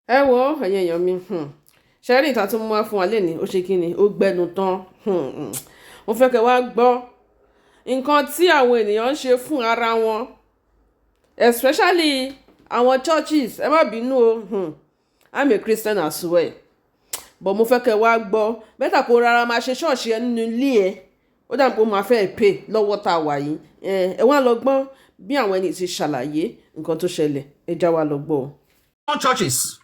ẹ wo ẹ̀yin èèyàn mi ṣẹ́rí ìta tó mú wá fún wa lẹ́ni ó ṣe kí ni ó gbẹnu tán mo fẹ́ kẹ́ wá gbọ́ nǹkan tí àwọn ènìyàn ń ṣe fún ara wọn especially àwọn churches ẹ má bínú o I'm a Christian as well but mo fẹ́ kẹ́ wá gbọ́ bẹ́tà kó rárá máa ṣe ṣọ́ọ̀ṣì ẹ nínú ilé ẹ ó dàbí pé ó máa fẹ́ pè lọ́wọ́ tá a wà yìí ẹ wá lọ gbọ́ bí àwọn ẹni tí ṣàlàyé nǹkan tó ṣẹlẹ̀ ẹ já wa lọ gbọ́. Churches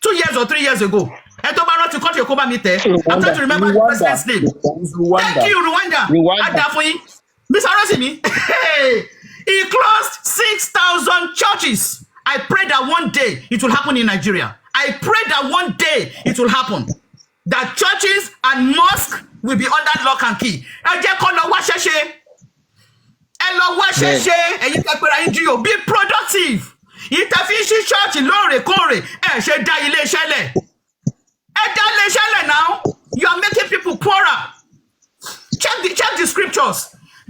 2 years or 3 years ago. I'm trying to remember the president's name. Thank you, Rwanda. Mr. Rosimi, he closed 6,000 churches. I pray that one day it will happen in Nigeria. I pray that one day it will happen. That churches and mosques will be under lock and key. Be productive. Ìtẹ̀fíṣí ṣọ́ọ̀ṣì lóòrèkóòrè ẹ̀ ṣe dá ilé iṣẹ́ lẹ̀. Ẹ dá ilé iṣẹ́ lẹ̀ now. You are making people poorer. Check the scriptures.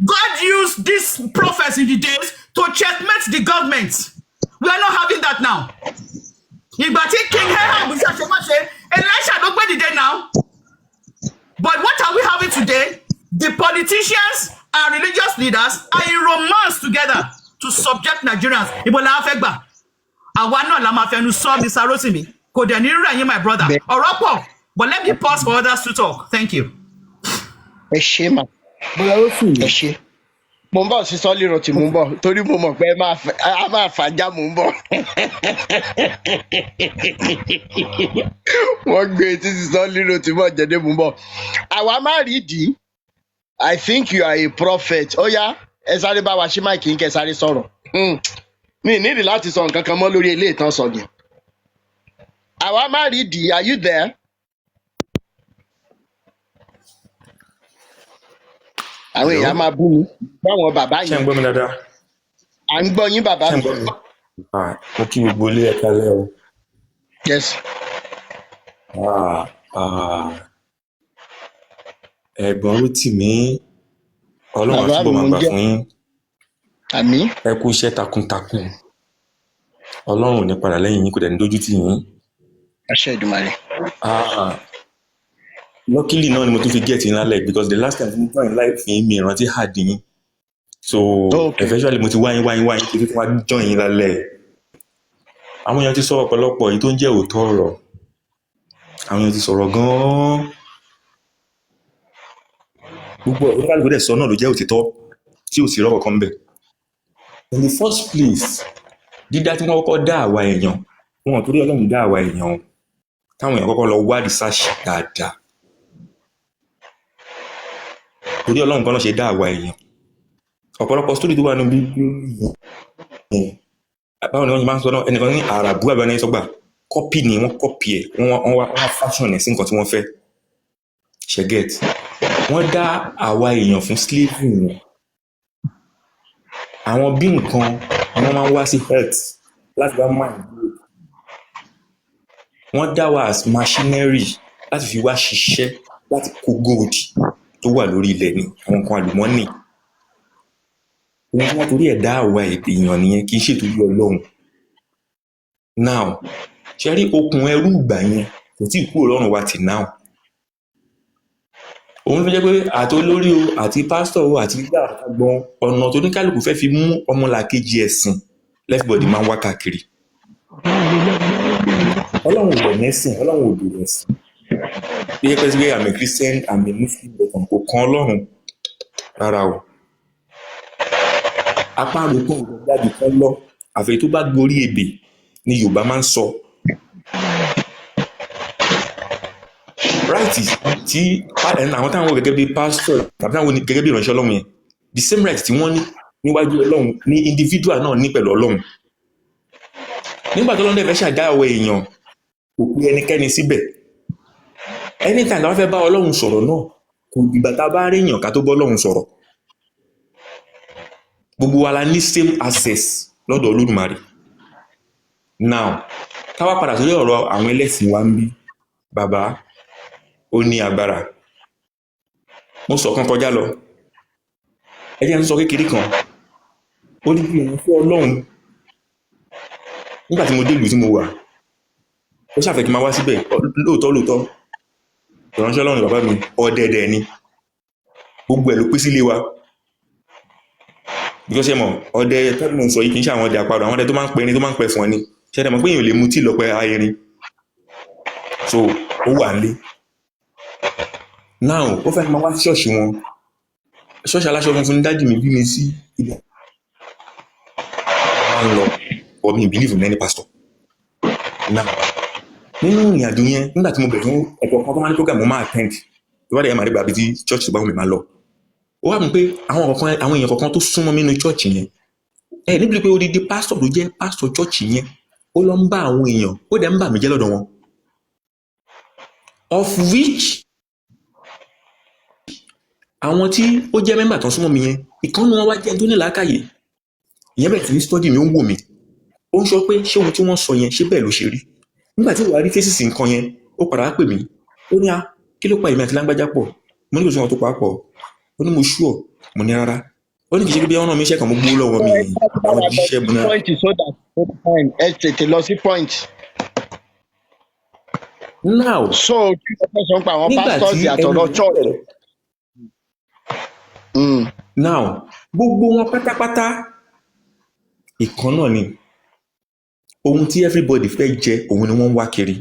God used these prophets in the days to checkmate the government. We are not having that now. Ìgbà tí King Ahab ṣàṣemáṣe, Elisha ló gbé dìde now. But what are we having today? The politicians and religious leaders are in romance together to subject Nigerians. Ibo la fẹ́ gbà. Àwa náà la máa fẹnu sọ Mr. Rosimi. Kò dẹ̀ ní rẹ̀ yín my brother. Ọ̀rọ̀ pọ̀, but let me pause for others to talk. Thank you. Ẹ ṣé mà. Bọ́lá ó sì ẹ ṣé. Mo ń bọ̀ sí sọ́ọ́lì rọ̀tì mo ń bọ̀ torí mo mọ̀ pé a máa fàájà mo ń bọ̀. Wọ́n gbé etí sí sọ́ọ́lì rọ̀tì mọ̀ jẹ́dẹ́ mo ń bọ̀. Àwa má rí ìdí. I think you are a prophet. Ó yá ẹ sáré bá wa ṣí máìkì ń kẹ́ sáré sọ̀rọ̀. Mi nídìí láti sọ nǹkan kan mọ́ lórí ilé ìtàn sọ̀gìn. Àwa má rí ìdí. Are you there? Àwọn èèyàn máa bú mi báwọn bàbá yẹn. Ṣé ń gbọ́ mi dáadáa? À ń gbọ́ yín bàbá mi. Mo kí gbogbo ilé ẹ̀ka lẹ́ o. Yes. Ẹ̀gbọ́n Rótìmí, Ọlọ́run á túbọ̀ máa gbà fún yín. Àmín. Ẹ kú iṣẹ́ takuntakun. Ọlọ́run ò ní padà lẹ́yìn yín, kò dẹ̀ ní dójú tì yín. Àṣẹ Èdùmàrè. Luckily náà ni mo tún fi get in lálẹ́ because the last time mo join live yín mi ìrántí hard yín. So eventually mo ti wáyín kí n wá join yín lálẹ́. Àwọn èèyàn ti sọ ọ̀pọ̀lọpọ̀ èyí tó ń jẹ́ òótọ́ ọ̀rọ̀. Àwọn èèyàn ti sọ̀rọ̀ gan-an. Gbogbo ọ̀rọ̀ kálukú dẹ̀ sọ náà ló jẹ́ òtítọ́ tí ò sí rọ́kọ̀ kan bẹ̀. In the first place, dídá tí wọ́n kọ́kọ́ dá àwa èèyàn, wọn torí Ọlọ́run dá àwa èèyàn, táwọn èèyàn kọ́kọ́ lọ wá research dáadáa. Torí Ọlọ́run kan náà ṣe dá àwa èèyàn. Ọ̀pọ̀lọpọ̀ story tó wà nínú Bíbélì báwo ni wọ́n máa ń sọ náà, ẹnìkan ní àràbù àbí ẹni sọ́gbà copy ni wọ́n copy ẹ̀ wọ́n wá fashion ẹ̀ sí nǹkan tí wọ́n fẹ́ ṣe get. Wọ́n dá àwa èèyàn fún slavery wọn. Àwọn bí nǹkan wọ́n máa ń wá sí health láti wá mind grow. Wọ́n dá wa as machinery láti fi wá ṣiṣẹ́ láti kó gold tó wà lórí ilẹ̀ ni àwọn nǹkan àlùmọ́nì. Wọ́n torí ẹ̀ dá àwa èèyàn nìyẹn kì í ṣètò Ọlọ́run. Now ṣe rí okùn ẹrú ìgbà yẹn kò tí ì kúrò lọ́rùn wa tì now. Òun ló jẹ́ pé àti olórí o àti pásítọ̀ o àti ìgbà àgbọn ọ̀nà tó ní kálukú fẹ́ fi mú ọmọlàkejì ẹ̀sìn everybody máa ń wá káàkiri. Ọlọ́run ò dẹ̀ mẹ́sìn, Ọlọ́run ò dẹ̀ ẹ̀sìn. Bí ẹ pẹ́ sí pé I'm a Christian, I'm a Muslim, kò kan Ọlọ́run rárá o. Apá àròkọ ìgbàgbọ́ kan lọ àfẹ́ tó bá gorí ebè ni Yorùbá máa ń sọ. Right tí àwọn táwọn gẹ́gẹ́ bí pastor tàbí táwọn gẹ́gẹ́ bí ìránṣẹ́ Ọlọ́run yẹn the same right tí wọ́n ní níwájú Ọlọ́run ní individual náà ní pẹ̀lú Ọlọ́run. Nígbà tó lọ́dẹ̀ fẹ́ ṣàdáwọ̀ èèyàn kò pé ẹnikẹ́ni síbẹ̀. Anytime tá bá fẹ́ bá Ọlọ́run sọ̀rọ̀ náà kò dìgbà tá a bá rí èèyàn ká tó bọ́ Ọlọ́run sọ̀rọ̀. Gbogbo wa la ní same access lọ́dọ̀ Olódùmarè. Now ká wá padà sórí ọ̀rọ̀ àwọn ẹlẹ́sìn wa ń bí bàbá ó ní agbára. Mo sọ kan kọjá lọ. Ẹ jẹ́ n sọ kékeré kan. Ó ní bí mo fẹ́ Ọlọ́run nígbà tí mo dé ìlú tí mo wà ó ṣàfẹ́ kí n máa wá síbẹ̀ lóòótọ́ ìránṣẹ́ Ọlọ́run bàbá mi ọ̀dẹ̀dẹ̀ ni gbogbo ẹ̀ ló pé sílé wa because ẹ mọ̀ ọdẹ tẹ́lẹ̀ sọ yìí kì í ṣe àwọn ọdẹ àparò àwọn ọdẹ tó máa ń pẹrin tó máa ń pẹ fún ọ ni ṣẹ́dẹ̀ mọ̀ pé èèyàn lè mu tí lọ́pẹ́ ayẹrin so ó wà nílé now ó fẹ́ máa wá sí ṣọ́ọ̀ṣì wọn ṣọ́ọ̀ṣì aláṣọ funfun ní dájú mi bí mi sí ilẹ̀ máa ń lọ or mi believe in any pastor now nínú ìrìn àjò yẹn nígbà tí mo bẹ̀rẹ̀ fún ẹ̀kọ́ kan tó máa ní program mo máa attend tó bá dẹ̀ máa rí gbàgbé tí church tó bá wù mí máa lọ ó wà mí pé àwọn èèyàn kọ̀ọ̀kan tó súnmọ́ mi nínú church yẹn níbi pé odidi pastor ló jẹ́ pastor church yẹn ó lọ ń bá àwọn èèyàn ó dẹ̀ ń bà mí jẹ́ lọ́dọ̀ wọn of which àwọn tí ó jẹ́ mẹ́mbà tó súnmọ́ mi yẹn ìkànnì wọn wá jẹ́ tó ní làákàyè ìyẹn bẹ̀rẹ̀ sí ní study mi ó ń wò mí ó ń sọ pé ṣé ohun tí wọ́n sọ yẹn ṣé bẹ́ẹ̀ ló ṣe rí nígbà tí wàá rí kéṣìṣì nǹkan yẹn ó padà wá pè mí ó ní kí ló pa èmi àti lágbájá pọ̀ mo ní kò sí wọn tó pa pọ̀ ó ní mo ṣúọ̀ mo ní rárá ó ní kì í ṣe pé bí wọ́n náà mi iṣẹ́ kan mo gbó lọ́wọ́ mi àwọn jíṣẹ́ mo ní rárá. ẹ tètè lọ sí point. now so kí ló fẹ́ sọ pé àwọn nígbà pastors tí àtọ̀rọ̀ church. now gbogbo wọn pátápátá ìkan náà ni ohun tí everybody fẹ́ jẹ òun ni wọ́n ń wá kiri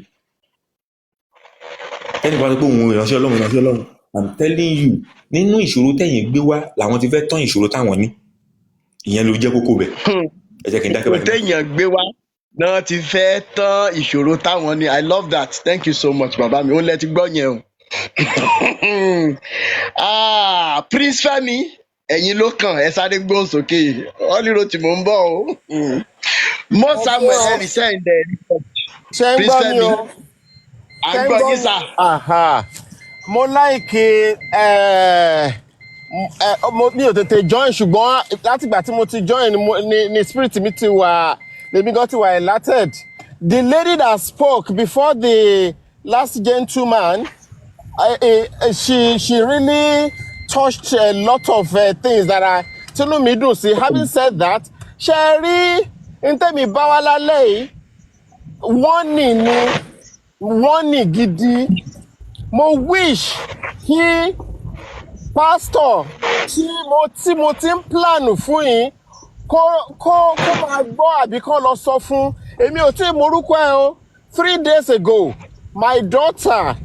ẹnì kan tó pé òun ìránṣẹ́ Ọlọ́run I'm telling you nínú ìṣòro tẹ̀yìn gbé wá làwọn ti fẹ́ tán ìṣòro táwọn ní ìyẹn ló jẹ́ kókó bẹ̀ ẹ jẹ́ kí n dákẹ́ báyìí. ìṣòro tẹ̀yìn gbé wá náà ti fẹ́ tán ìṣòro táwọn ní I love that thank you so much bàbá mi ó lẹ ti gbọ́ yẹn o. Prince Fẹ́mi ẹ̀yin ló kàn ẹ sáré gbóhùn sókè ọlírò tí mò ń bọ̀ o. Mo Samuel ẹ̀rì sẹ́yìn dẹ̀ ṣe ń Prince gbọ́ mi Fẹ́mi o à ń gbọ́ yín sà. mo láìkè mi ò tètè join ṣùgbọ́n látìgbà tí mo ti join ni spirit mi ti wà lèmi gan ti wà elated. The lady that spoke before the last gentleman she really touched a lot of things that are tínú mi dùn sí. Having said that ṣe rí ntẹ́mi bá wá lálẹ́ yìí wọ́n ní gidi. Mo wish kí pastor tí mo ti ń plan fún yín kó máa gbọ́ àbí kó lọ sọ fún èmi ò tí ì morúkọ ẹ o 3 days ago my daughter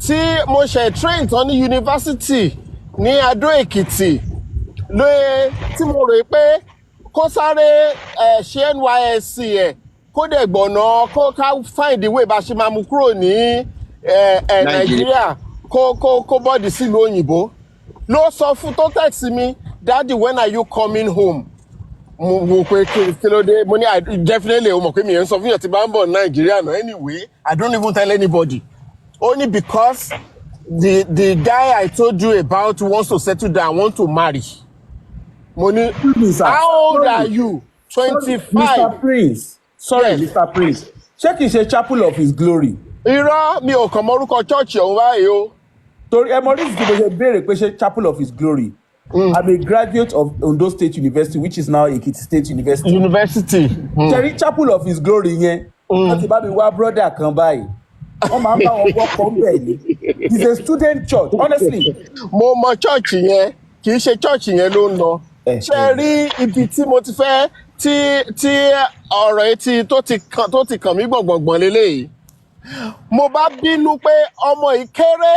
tí mo ṣe train tán ní yunifásitì ní Adó Èkìtì lóye tí mo rò pé kó sáré ṣe NYSC ẹ̀ kó dẹ̀ gbọ̀nà kó ká find the way bá ṣe máa mú kúrò ní Nàìjíríà kó bọ́ọ̀dì sílùú òyìnbó ló sọ fún tó text mi daddy when are you coming home mo pe kí ló dé mo ní definitely o mọ̀ pé mi yẹn ń sọ fún yàn tí bá ń bọ̀ Nàìjíríà náà anyway I don't even tell anybody only because the guy I told you about wants to settle down want to marry mo ní how old are you 25 Mr. Prince sorry Yes. Mr. Prince ṣé kìí ṣe chapel of his glory irọ́ mi ò kàn mọ orúkọ chọ́ọ̀chì ọ̀hún báyìí o. torí ẹ mọ reason tí mo ṣe béèrè pé ṣe chapel of his glory I'm a graduate of Ondo State University which is now Ekiti State University. ṣẹ̀rí chapel of his glory yẹn wọ́n ti bá mi wá brother kan báyìí wọ́n máa ń bá wọn wọ́pọ̀ ń bẹ̀ ni he's a student church honestly. mo mọ chọ́ọ̀chì yẹn kì í ṣe chọ́ọ̀chì yẹn ló ń lọ. ṣe rí ibi tí mo ti fẹ́ tí ọ̀rọ̀ etí tó ti kàn mí gbọ̀ngbọ̀ngbọ̀n lélẹ́yìí mo bá bínú pé ọmọ yìí kéré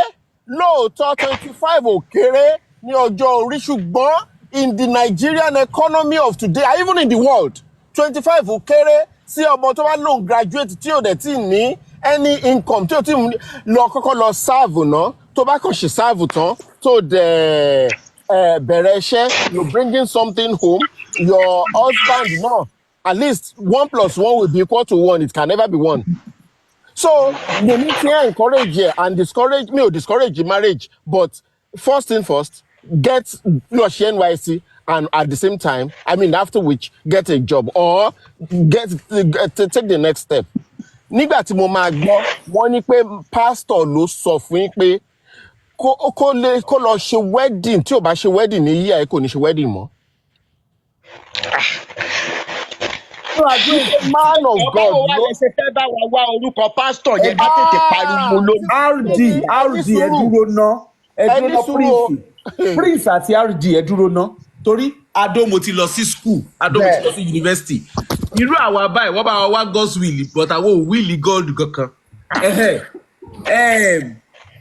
lóòótọ́ 25 ò kéré ní ọjọ́ orí ṣùgbọ́n in the Nigerian economy of today even in the world 25 ò kéré sí ọmọ tó bá lóun graduate tí ò dẹ̀ tí ní any income tí ò tí lọ kọ́kọ́ lọ serve ná tó bá kàn ṣe serve tán tó dẹ̀ bẹ̀rẹ̀ iṣẹ́ you bringing something home your husband náà at least 1 + 1 will be equal to 1 it can never be 1. So they need to encourage and discourage me or discourage marriage but first thing first get your NYSC and at the same time I mean after which get a job or take the next step. Nígbà tí mo máa gbọ́ wọ́n ní pé pastor ló sọ fún yín pé kó lọ ṣe wedding tí ò bá ṣe wedding ní yíyá ẹ kò ní ṣe wedding mọ́. No, I do. He's a man of God. báwo wá lẹ ṣe fẹ́ bá wa wá orúkọ pásítọ̀ yẹn ká tètè pariwo lórí. RD ẹ dúró ná Ẹni Prince àti RD ẹ dúró ná torí Adó mo ti lọ sí school Adó mo ti lọ sí university irú àwa báyìí wọ́n bá wa wá God's will but àwọn ò will God kankan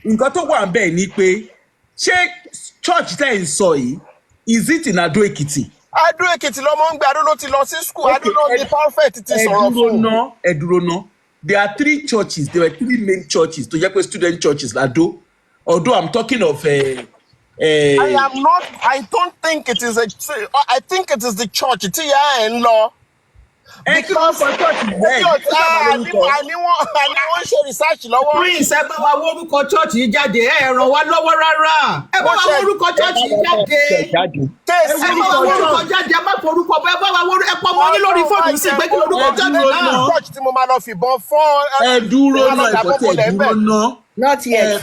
nǹkan tó wà bẹ́ẹ̀ ni pé ṣé church tẹ́ ń sọ yìí is it in Adó Èkìtì? Adó Èkìtì lọmọ ń gbé Adó ló ti lọ sí school Adó náà ni prophet ti sọ̀rọ̀ fún. Ẹ dúró ná there are 3 churches there were 3 main churches tó jẹ́ pé student churches l'Adó although I'm talking of I don't think it is I think it is the church tí ìyá ẹ̀ ń lọ. Kí ló ń sọ church bẹ́ẹ̀ àní wọ́n ṣe research lọ́wọ́. Prince ẹ bá wa wórúkọ church yìí jáde ẹ ràn wá lọ́wọ́ rárá ẹ bá wa wórúkọ church yìí jáde ẹ bá wa wórúkọ jáde ẹ má forúkọ ẹ bá wa wórúkọ ẹ pọ mọ yín lórí fóònù sí pé kí lórúkọ jáde náà. church tí mo máa lọ fìbọn fọ́. ẹ dúró náà ìfọ̀tí ẹ dúró náà. Not yet.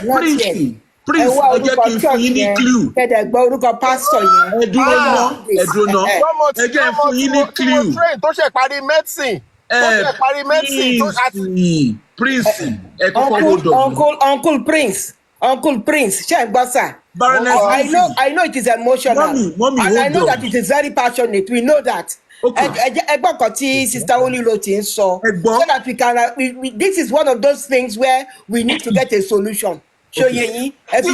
Prince ọjọ́ kí n fún yín ní clue. Kẹ̀dẹ̀ gbọ́ orúkọ pásítọ̀ yẹn. Ẹ dúró náà ẹ jẹ́ n fún yín ní clue. tó ṣe parí medicine. Prince ẹ kọ́kọ́ hold on. Uncle Prince ṣe ń gbọ́ sà. I know it is emotional. Mommy, and I know that it is very passionate. We know that. Ẹgbọ́n kan tí Sister Olilo ti ń sọ. So that we can this is one of those things where we need to get a solution. Ṣòye yín. Tí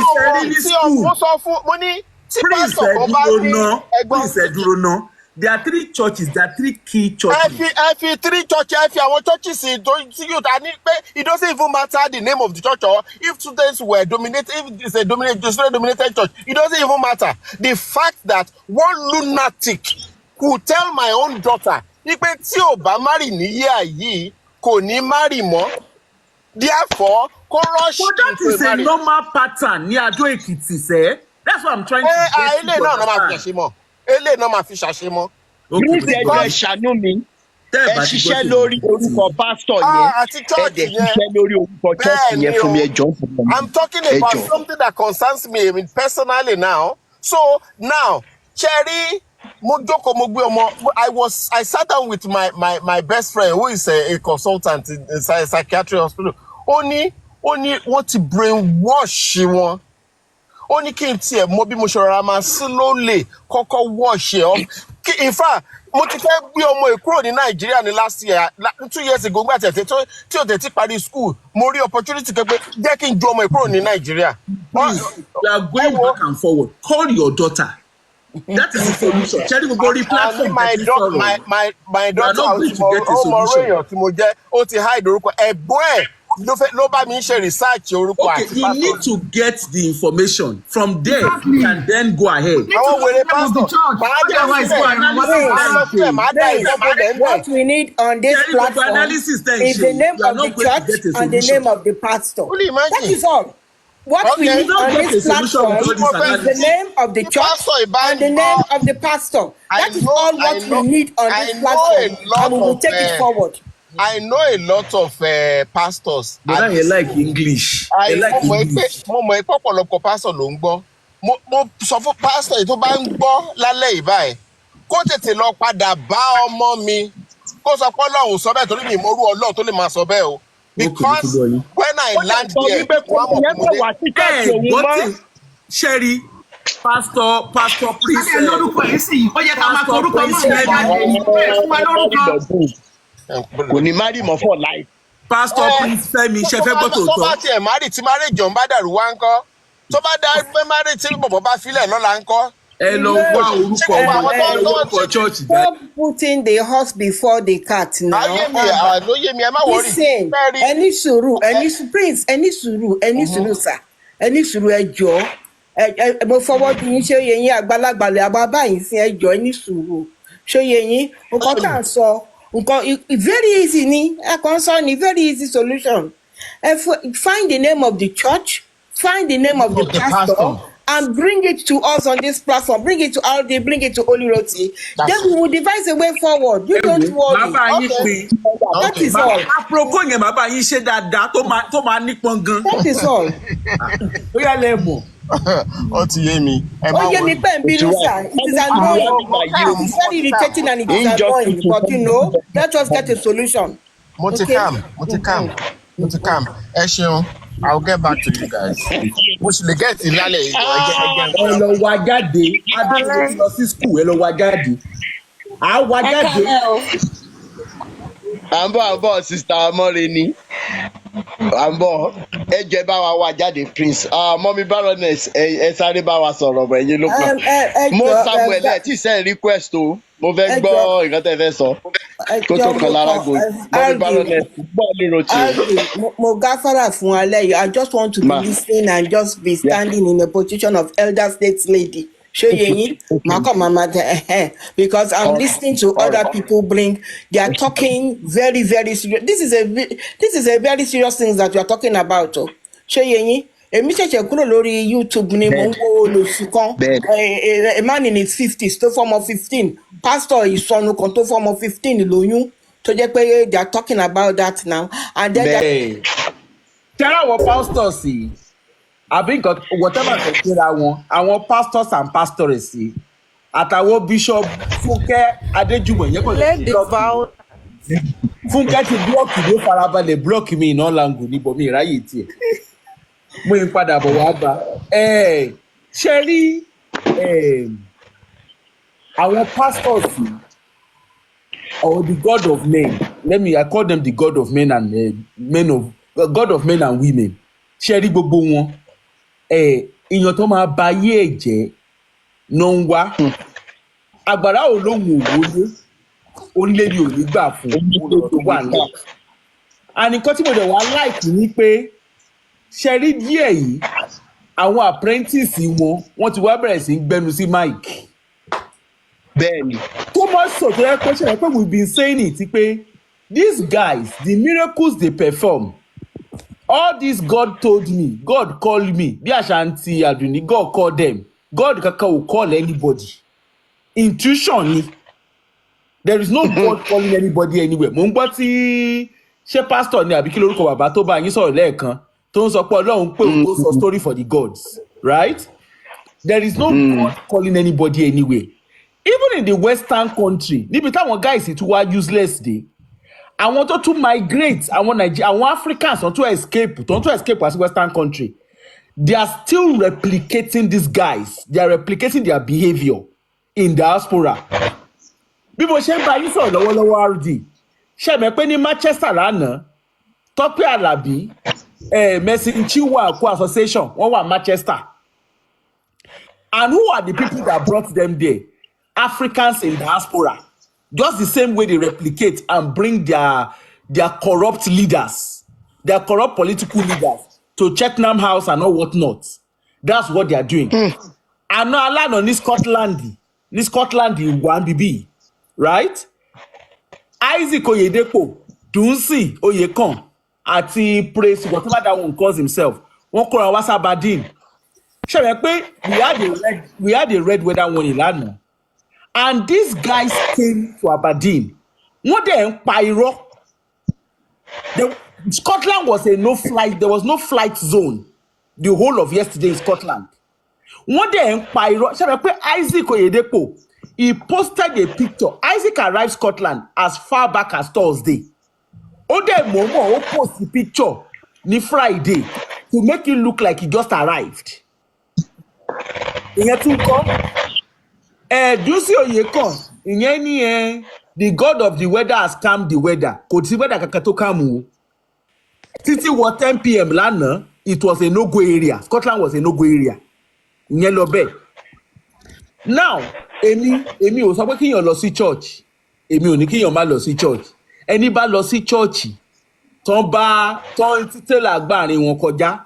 ọmọ sọ fún mo ní tí pásítọ̀ kan bá ní Prince ẹ dúró ná. There are 3 churches, there are 3 key churches. Ẹ fi 3 churches, ẹ fi àwọn churches tí yóò ta ní pé it doesn't even matter the name of the church or if students were dominated, if it's a dominated church, it doesn't even matter. The fact that one lunatic could tell my own daughter wípé tí ò bá marry ní year yìí kò ní marry mọ́. Therefore, kó rush into marriage. But that is a normal pattern ní Adó Èkìtì sẹ́. That's what I'm trying to get you to understand. Eléyìí náà máa fi ṣàṣemọ́. Prince ẹjọ́ ìṣàánú mi ẹ ṣiṣẹ́ lórí orúkọ pásítọ̀ yẹn ẹ dẹ̀ ṣiṣẹ́ lórí orúkọ church yẹn fún mi ẹjọ́. I'm talking about something that concerns me personally now. So now Cherry mo jókòó mo gbé ọmọ I sat down with my best friend who is a consultant in a psychiatric hospital. Ó ní wọ́n ti brainwash wọn. Ó ní kí n tiẹ̀ mọ bí mo ṣe rọra máa slowly kọ́kọ́ wash ẹ̀ ọ́. In fact mo ti fẹ́ gbé ọmọ ẹ̀ kúrò ní Nàìjíríà ní last year 2 years ago nígbà tí ò tẹ̀ parí school mo rí opportunity pé jẹ́ kí n ju ọmọ ẹ̀ kúrò ní Nàìjíríà. You are going back and forward. Call your daughter. That is the solution. Ṣẹ́ni gbogbo orí platform my daughter ọmọ èèyàn tí mo jẹ́ ó ti hide orúkọ ẹ̀gbọ́n ẹ̀ ló bá mi ṣe research orúkọ àti pastor. You need to get the information from there you can then go ahead. Àwọn wèrè pastor what we need on this platform is the name of the church and the name of the pastor. That is all. What we need on this platform is the name of the church and the name of the pastor. That is all what we need on this platform, and we will take it forward. I know a lot of pastors. But I like English. Mo mọ̀ pé ọ̀pọ̀lọpọ̀ pastor ló ń gbọ́. Mo sọ fún pastor tó bá ń gbọ́ lálẹ́ ìbáyìí kó tètè lọ padà bá ọmọ mi kó sọ pé Ọlọ́run sọ bẹ́ẹ̀ torí mi mo rú Ọlọ́run tó lè máa sọ bẹ́ẹ̀ o. Because when I land there, Sherry, Pastor Prince. Kò ní marry mọ́ for life. Pastor Prince Fẹ́mi ṣe fẹ́ gbọ́ tòótọ́. Tó bá tiẹ̀ marry tí marriage jọ̀ ń bá dàrú wá ń kọ́. Tó bá dá pé marriage tí bọ̀bọ̀ bá filẹ̀ lọ́la ń kọ́. Ẹ lọ wá orúkọ church. Stop putting the horse before the cat now. Lóye mi ẹ má wọrí. Listen, ẹni sùúrù Prince ẹni sùúrù sà ẹni sùúrù ẹ jọ̀ọ́ mo fọwọ́ bí yín ṣé yẹ yín àgbàlagbà lè àbá báyìí sí ẹ jọ̀ọ́ ẹni sùúrù ṣé yẹ yín nǹkan tá à ń sọ nǹkan very easy ni ẹ kàn sọ ni very easy solution. Find the name of the church, find the name of the pastor. And bring it to us on this platform. Bring it to RD, bring it to Oliroti. Then we will devise a way forward. You don't worry. That is all. Àpòkò yẹn bàbá yín ṣe dáadáa tó máa nípọn gan. That is all. Ó yà lẹ́mọ̀. ó ti yé mi ẹ ó má yé mi wọrí. pé ń bínú sir, it is annoying, it is very irritating and it is annoying, but let us get a solution. mo ti Okay. calm ẹ ṣeun I will get back to you guys mo sì lè get lálẹ́ ìjọ ẹ lọ wá jáde adúlọ ti lọ sí school ẹ lọ wá jáde à wá jáde. à ń bọ̀ sista amọ́re ni à ń bọ̀ ẹ jẹ́ bá wa wá jáde prince mọ́mí baroness ẹ sáré bá wa sọ̀rọ̀ bọ̀ ẹ̀yin ló kàn mo samuel ẹ̀ tí send request o mo fẹ́ gbọ́ nǹkan tẹ́ fẹ́ sọ kó tó kan lára go mọ́mí baroness gbọ́ lérò tí o. mo gáfárà fún alẹ́ yìí, I just want to be listening and just be standing in a position of elder state lady. Show ye because I'm listening to other people they are talking very, very serious. This is a very serious thing that we are talking about. Show ye èmi ṣẹ̀ṣẹ̀ kúrò lórí YouTube ni mo ń wo olùsí kan a man in his 50s tó fọ́mọ 15 pastor ìsọnù kan tó fọ́mọ 15 lóyún tó jẹ́ pé they are talking about that now and then. tẹ́lá àwọn pastors yìí àbí nǹkan whatever tó kíra wọn àwọn pastors and pastors yìí àtàwọn bishop Fúnkẹ́ Adéjùmọ̀ yẹn kò lè lọ Fúnkẹ́ ti blọọkì ló farabalẹ̀ blọọkì mi iná lango níbo mi ìráyè tiẹ̀ mo ń padà bọ̀ wá bá ṣe rí àwọn pastors yìí or the god of men I call them the god of men and god of men and women ṣe rí gbogbo wọn èèyàn tó máa ba ayé ẹ̀ jẹ́ ló ń wá àgbàrá ò lóhùn òwòlé onílé ni ò ní gbà fún olùrọ̀ tó wà lọ. àníkọ́ tí mo dẹ̀ wá láìkì ni pé ṣe rí díẹ̀ yìí àwọn apprentice wọ́n ti wá bẹ̀rẹ̀ sí í gbẹnu sí mike. bẹ́ẹ̀ni. tó máa sọ tó yẹ pé ṣe yẹ pé we been saying it pé these guys the miracles they perform all this God told me God called me bí Ashanti Aduni God call them God kankan will call anybody intuition ni there is no God calling anybody anywhere mo ń gbọ́ tí ṣé pastor ni àbí kí lórúkọ bàbá tó bá yín sọ̀rọ̀ lẹ́ẹ̀kan tó ń sọ pé Ọlọ́run pé òun tó sọ story for the gods right there is no God calling anybody anywhere even in the western country níbi táwọn guys tún wá useless dé àwọn tó tún migrate àwọn Africans tó tún escape wá sí western country they are still replicating these guys they are replicating their behaviour in diaspora bí mo ṣe ń bá yín sọ̀rọ̀ lọ́wọ́lọ́wọ́ RD ṣe mẹ́ pé ní Manchester lánàá Tọ́pẹ́ Àlàbí Mercy Nchiwa association wọ́n wà Manchester and who are the people that brought them there Africans in diaspora just the same way they replicate and bring their corrupt leaders their corrupt political leaders to Cheltenham House and all whatnot that's what they are doing àná alánà ní Scotland ìwà bíbí right Isaac Oyedepo Dunsi Oyekan àti Praise whatever that one calls himself wọ́n kóra wá sábàdín ṣe mẹ́ pé we had a red weather warning lánàá and these guys came to Aberdeen wọ́n dẹ̀ ń pa irọ́ Scotland was there was no flight zone the whole of yesterday in Scotland wọ́n dẹ̀ ń pa irọ́ ṣe mẹ́ pé Isaac Oyedepo he posted a picture Isaac arrived Scotland as far back as Thursday ó dẹ̀ mọ̀ọ́mọ̀ ó post the picture ní Friday to make it look like he just arrived ìyẹn tún kọ́ Dunsi Oyekan ìyẹn ní the god of the weather has calmed the weather kò sí weather kankan tó calm o títí wọ 10 p.m. lánàá it was a no-go area Scotland was a no-go area ìyẹn lọ bẹ́ẹ̀ now èmi ò sọ pé kíyàn lọ sí church èmi ò ní kíyàn má lọ sí church ẹni bá lọ sí church tán títẹ̀lá agbárin wọn kọjá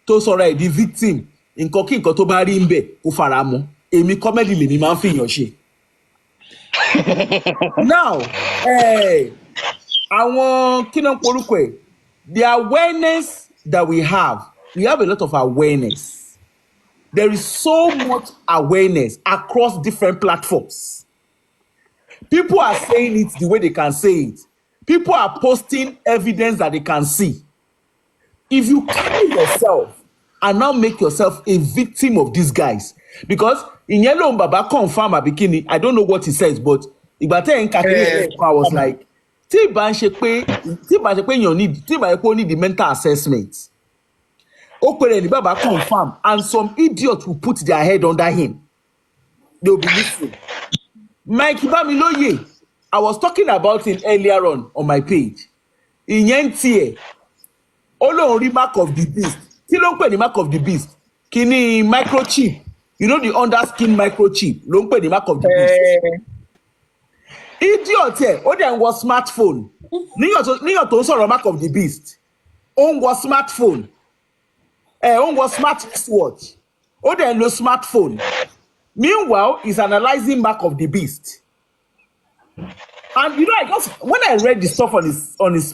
tó sọra ẹ̀ di victim nǹkan kí nǹkan tó bá rí ń bẹ̀ kó fara mọ́ èmi comedy lèmi máa ń fìyàn ṣe. now àwọn kí náà porúkọ ẹ̀ the awareness that we have a lot of awareness there is so much awareness across different platforms people are saying it the way they can say it people are posting evidence that they can see if you carry yourself and now make yourself a victim of these guys because ìyẹn lòun bàbá confam àbí kíni I don't know what he says but ìgbà tẹ́ ẹ̀ ń kakiri I was like tí ìbá ń ṣe pé èèyàn need tí ìbá ń ṣe pé ó need the mental assessment ó pèrè ní bàbá confam and some idiots will put their head under him they will be listening. Mike Bamiloye, I was talking about him earlier on my page. Ìyẹn tiẹ̀ ó lóun rí mark of the beast kí ló ń pè ní mark of the beast kí ni microchip you know the underskin microchip ló ń pè ní mark of the beast. Idiot ẹ̀ ó dẹ̀ ń wọ smartphone níyàn tó ń sọ̀rọ̀ mark of the beast ó ń wọ smartphone ó ń wọ smartwatch ó dẹ̀ ń lo smartphone meanwhile he's analysing mark of the beast. And you know, when I read the stuff on his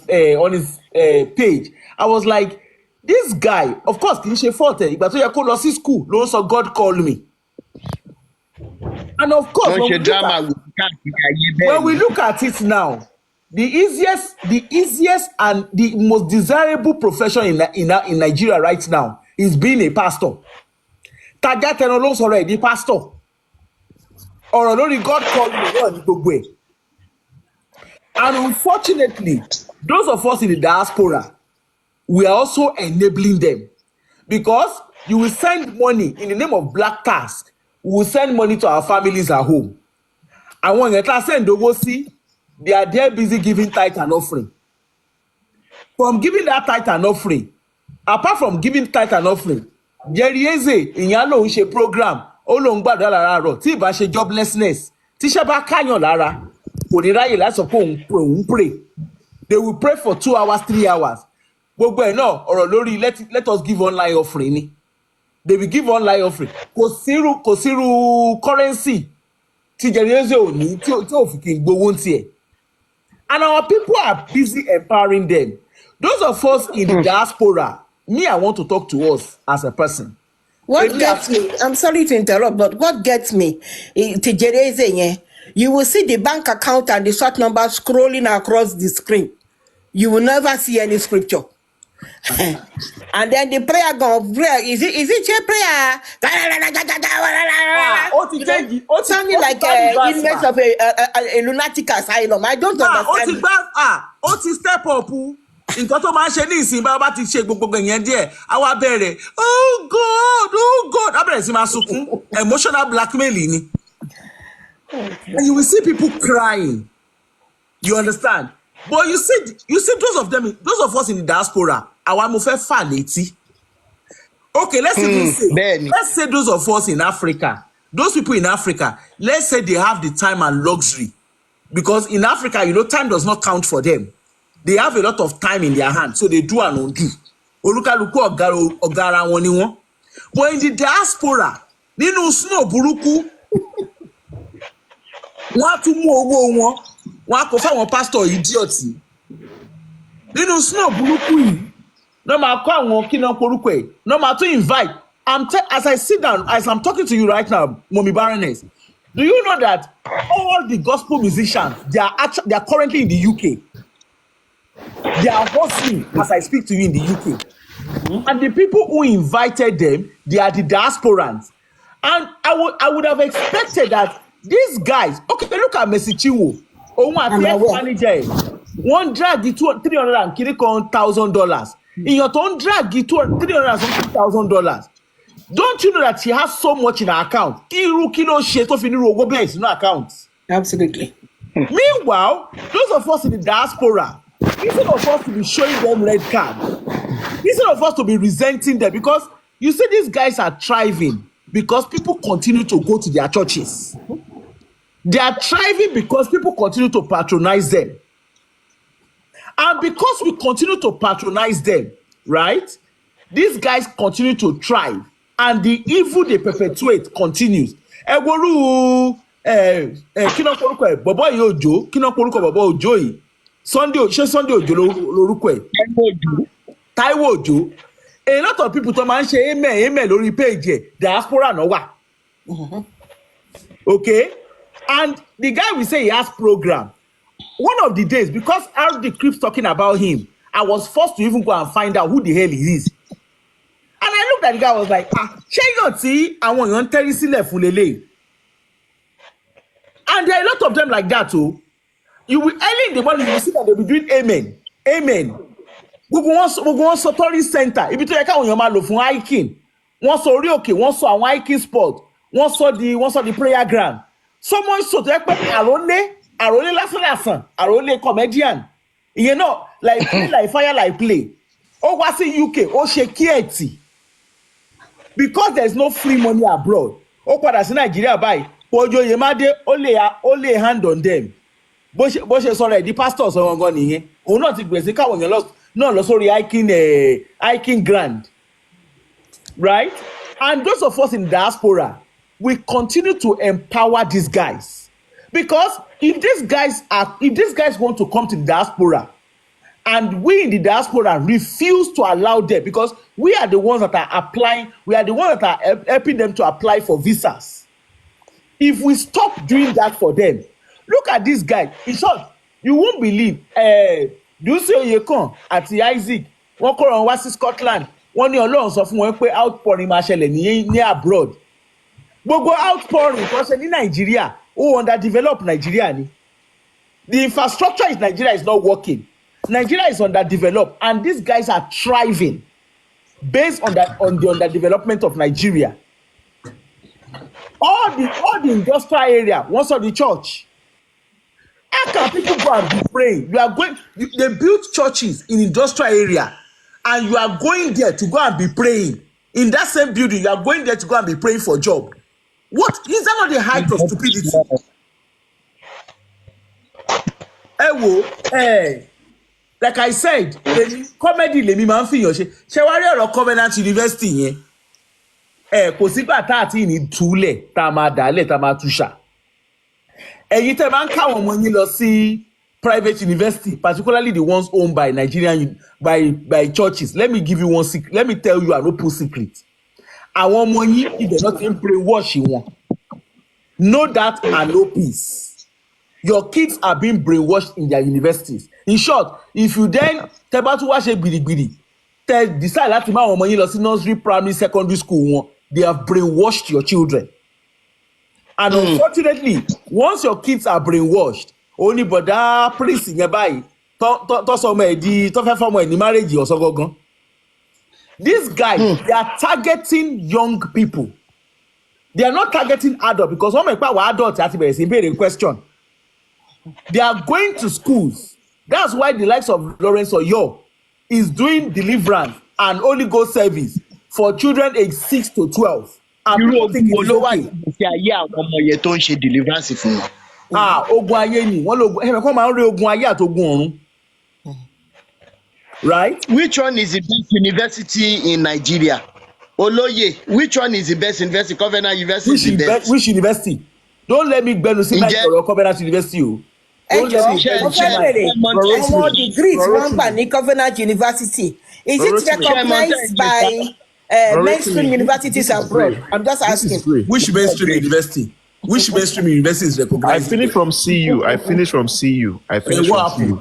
page, I was like, this guy, of course, kì í ṣe fault ẹ̀ ìgbà tó yẹ kó lọ sí school ló ń sọ God call me. And of course, when we look at it now, the easiest and the most desirable profession in Nigeria right now is being a pastor. Tajà tẹnu ló ń sọ̀rọ̀ ẹ̀ di pastor. Ọ̀rọ̀ lórí God call me náà ní gbogbo ẹ̀. And unfortunately, those of us in the diaspora, we are also enabling them because you will send money in the name of black task. We will send money to our families at home. And when you send owó sí, they are there busy giving tithe and offering. From giving that tithe and offering, apart from giving tithe and offering, Jerry Eze ìyẹn lòun ṣe program ó lòun gbàdúrà láàárọ̀ tí ìbá ṣe joblessness tíṣẹ́ bá káyàn lára. Kò ní ráyè láti sọ pé òun pray. They will pray for 2 hours, 3 hours. Gbogbo ẹ̀ náà ọ̀rọ̀ lórí let us give online offering ni. They will give online offering. Kò sírú currency tí Jẹ̀rẹ̀ẹ́sẹ̀ ò ní tí ò fi kí n gbowó ń tiẹ̀. And our people are busy empowering them. Those of us in the diaspora, me, I want to talk to us as a person. What gets me, I'm sorry to interrupt, but what gets me, you will see the bank account and the short number scrolling across the screen. You will never see any scripture. And then the prayer is it your prayer? Sounding like inmates of a lunatic asylum. I don't understand. Step up. Nǹkan tó máa ń ṣe ní ìsìn bá ti ṣe gbogbo yẹn díẹ̀ àwa bẹ̀rẹ̀ oh God á bẹ̀rẹ̀ sí máa sunkún emotional blackmail ni. And you will see people crying. You understand? But you see those of us in the diaspora, àwa mo fẹ́ fà létí. Okay, let's say those of us in Africa, those people in Africa, let's say they have the time and luxury. Because in Africa, you know, time does not count for them. They have a lot of time in their hands, so they do and undo. Olúkálùkù ọ̀gá ara wọn ni wọ́n. But in the diaspora, nínú snow burúkú, wọ́n á tún mú owó wọn, wọ́n á kó fáwọn pastor idiot. Nínú snow burúkú yìí, no máa kọ́ àwọn kí náà porúkọ ẹ̀, no máa tún invite. As I sit down, as I'm talking to you right now, Mommy Baroness, do you know that all the gospel musicians, they are currently in the UK. They are hustling as I speak to you in the UK. And the people who invited them, they are the diasporans. And I would have expected that these guys, okay, look at Mercy Chinwo. Ohun àti manager one drag the $300,000. In your turn, drag the $300,000. Don't you know that she has so much in her account? Absolutely. Meanwhile, those of us in the diaspora, instead of us to be showing them red card, instead of us to be resenting them, because you see these guys are thriving because people continue to go to their churches. They are thriving because people continue to patronize them. And because we continue to patronize them, right, these guys continue to thrive. And the evil they perpetuate continues. Kí ló porúkọ ẹ̀? Bọ̀bọ́ yìí Òjó, kí ló porúkọ bọ̀bọ́ Òjó yìí? Sunday Òjó lórúkọ ẹ̀. Táíwò Òjó. A lot of people tó máa ń ṣe amen lórí page ẹ̀, diaspora náà wà. Okay? And the guy we say he has program. One of the days, because RD keeps talking about him, I was forced to even go and find out who the hell he is. And I looked at the guy, I was like, ṣé yóò tí àwọn èèyàn ń tẹ́rí sílẹ̀ fún lélẹ̀? And there are a lot of them like that too. You will early in the morning, you will see that they will be doing amen. Amen. Gbogbo wọn sọ tourist center, ibi tó yẹ káwọn èèyàn máa lò fún hiking. Wọ́n sọ orí òkè, wọ́n sọ àwọn hiking spot, wọ́n sọ the prayer ground. Someone sọ tó yẹ pé àròlé lásán, àròlé comedian. You know, like play like fire like play. Ó wá sí UK, ó ṣe kíẹ̀tì. Because there is no free money abroad. Ó padà sí Nàìjíríà báyìí. Ojo Yemade ó lay hand on them. Bó ṣe sọ̀rọ̀ ẹ̀ di pastor sọ̀rọ̀ gan nìyẹn. Òun náà ti gbèsè káwọn èèyàn náà lọ sórí hiking grand. Right? And those of us in diaspora, we continue to empower these guys. Because if these guys want to come to the diaspora, and we in the diaspora refuse to allow them, because we are the ones that are applying, we are the ones that are helping them to apply for visas. If we stop doing that for them, look at this guy. In short, you won't believe. Dùsí Oyèkán àti Isaac wọ́n kó wọn wá sí Scotland. Wọ́n ní Ọlọ́run sọ fún wọn pé outpouring máa ṣẹlẹ̀ ní abroad. Gbogbo outpouring tó ṣe ní Nàìjíríà ó underdeveloped Nàìjíríà ni. The infrastructure in Nigeria is not working. Nigeria is underdeveloped, and these guys are thriving based on the underdevelopment of Nigeria. All the industrial area, once of the church. How can people go and be praying? They built churches in industrial area, and you are going there to go and be praying. In that same building, you are going there to go and be praying for job. What is that not the height of stupidity? Like I said, comedy lèmi máa ń fìyàn ṣe wá rí ọ̀rọ̀ Covenant University yẹn. Kò sígbà tá àti ní túlẹ̀ tá a máa dálẹ̀ tá a máa túṣà. Ẹ̀yin tẹ́ máa ń káwọn ọmọ yín lọ sí private university, particularly the ones owned by Nigerian by churches. Let me give you one secret. Let me tell you an open secret. Àwọn ọmọ yín ibẹ̀ náà ti ń brainwash wọn. Know that and know peace. Your kids are being brainwashed in their universities. In short, if you then tẹ́ bá tún wá ṣe gbìdìgbìdì, tẹ́ decide láti máa àwọn ọmọ yín lọ sí nursery, primary, secondary school wọn, they have brainwashed your children. And unfortunately, once your kids are brainwashed, only bọ̀dá priest yẹn báyìí tó sọ ọmọ ẹ̀ di tó fẹ́ fọmọ ẹ̀ ní marriage ọ̀sán gangan. These guys, they are targeting young people. They are not targeting adults, because wọ́n mọ̀ pé àwọn adults àti bẹ̀rẹ̀ sí béèrè question. They are going to schools. That's why the likes of Lawrence Oyo is doing deliverance and Holy Ghost service for children aged 6 to 12. And people think it is okay. Deliverance fún wọn. Ogun ayé ni wọ́n lo ẹ̀mẹ̀kọ́ máa ń rí ogun ayé àti ogun ọ̀run. Right? Which one is the best university in Nigeria? Olóyè, which one is the best university? Covenant University is the best. Which university? Don't let me gbẹnu sí láì ọ̀rọ̀ Covenant University o. Ẹ jọ̀ọ́ mo fẹ́ bèrè àwọn degree tí wọ́n gbà ní Covenant University, is it recognized by mainstream universities abroad? I'm just asking. Which mainstream university? Which mainstream university is recognized? I finished from CU.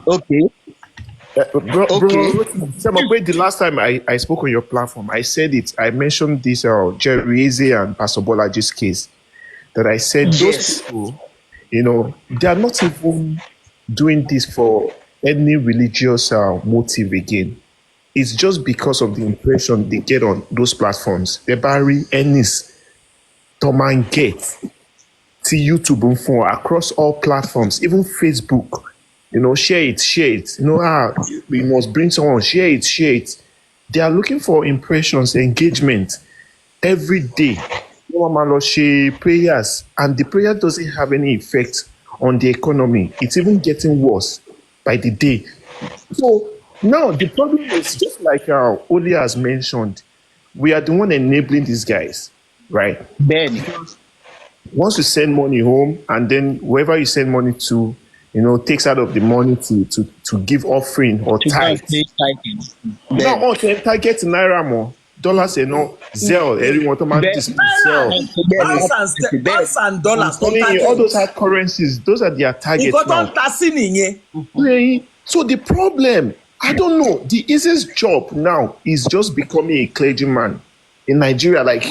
Okay. Bro, the last time I spoke on your platform, I said it. I mentioned this Jerry Eze and Pastor Bolaji's case. That I said those people, they are not even doing this for any religious motive again. It's just because of the impression they get on those platforms. They bury Ennis, Tom and Get, to YouTube for across all platforms, even Facebook. Share it. We must bring someone, share it. They are looking for impressions, engagement every day. Prayers, and the prayer doesn't have any effect on the economy. It's even getting worse by the day. So now the problem is just like Oli has mentioned, we are the one enabling these guys, right? Ben, Once you send money home, and then whoever you send money to, takes out of the money to give offering or tithe. Now, target naira more. Dollars, Zelle, everyone to man this Zelle. Pounds and dollars. All those are currencies. Those are their targets now. So the problem, I don't know. The easiest job now is just becoming a clergyman, in Nigeria. Like,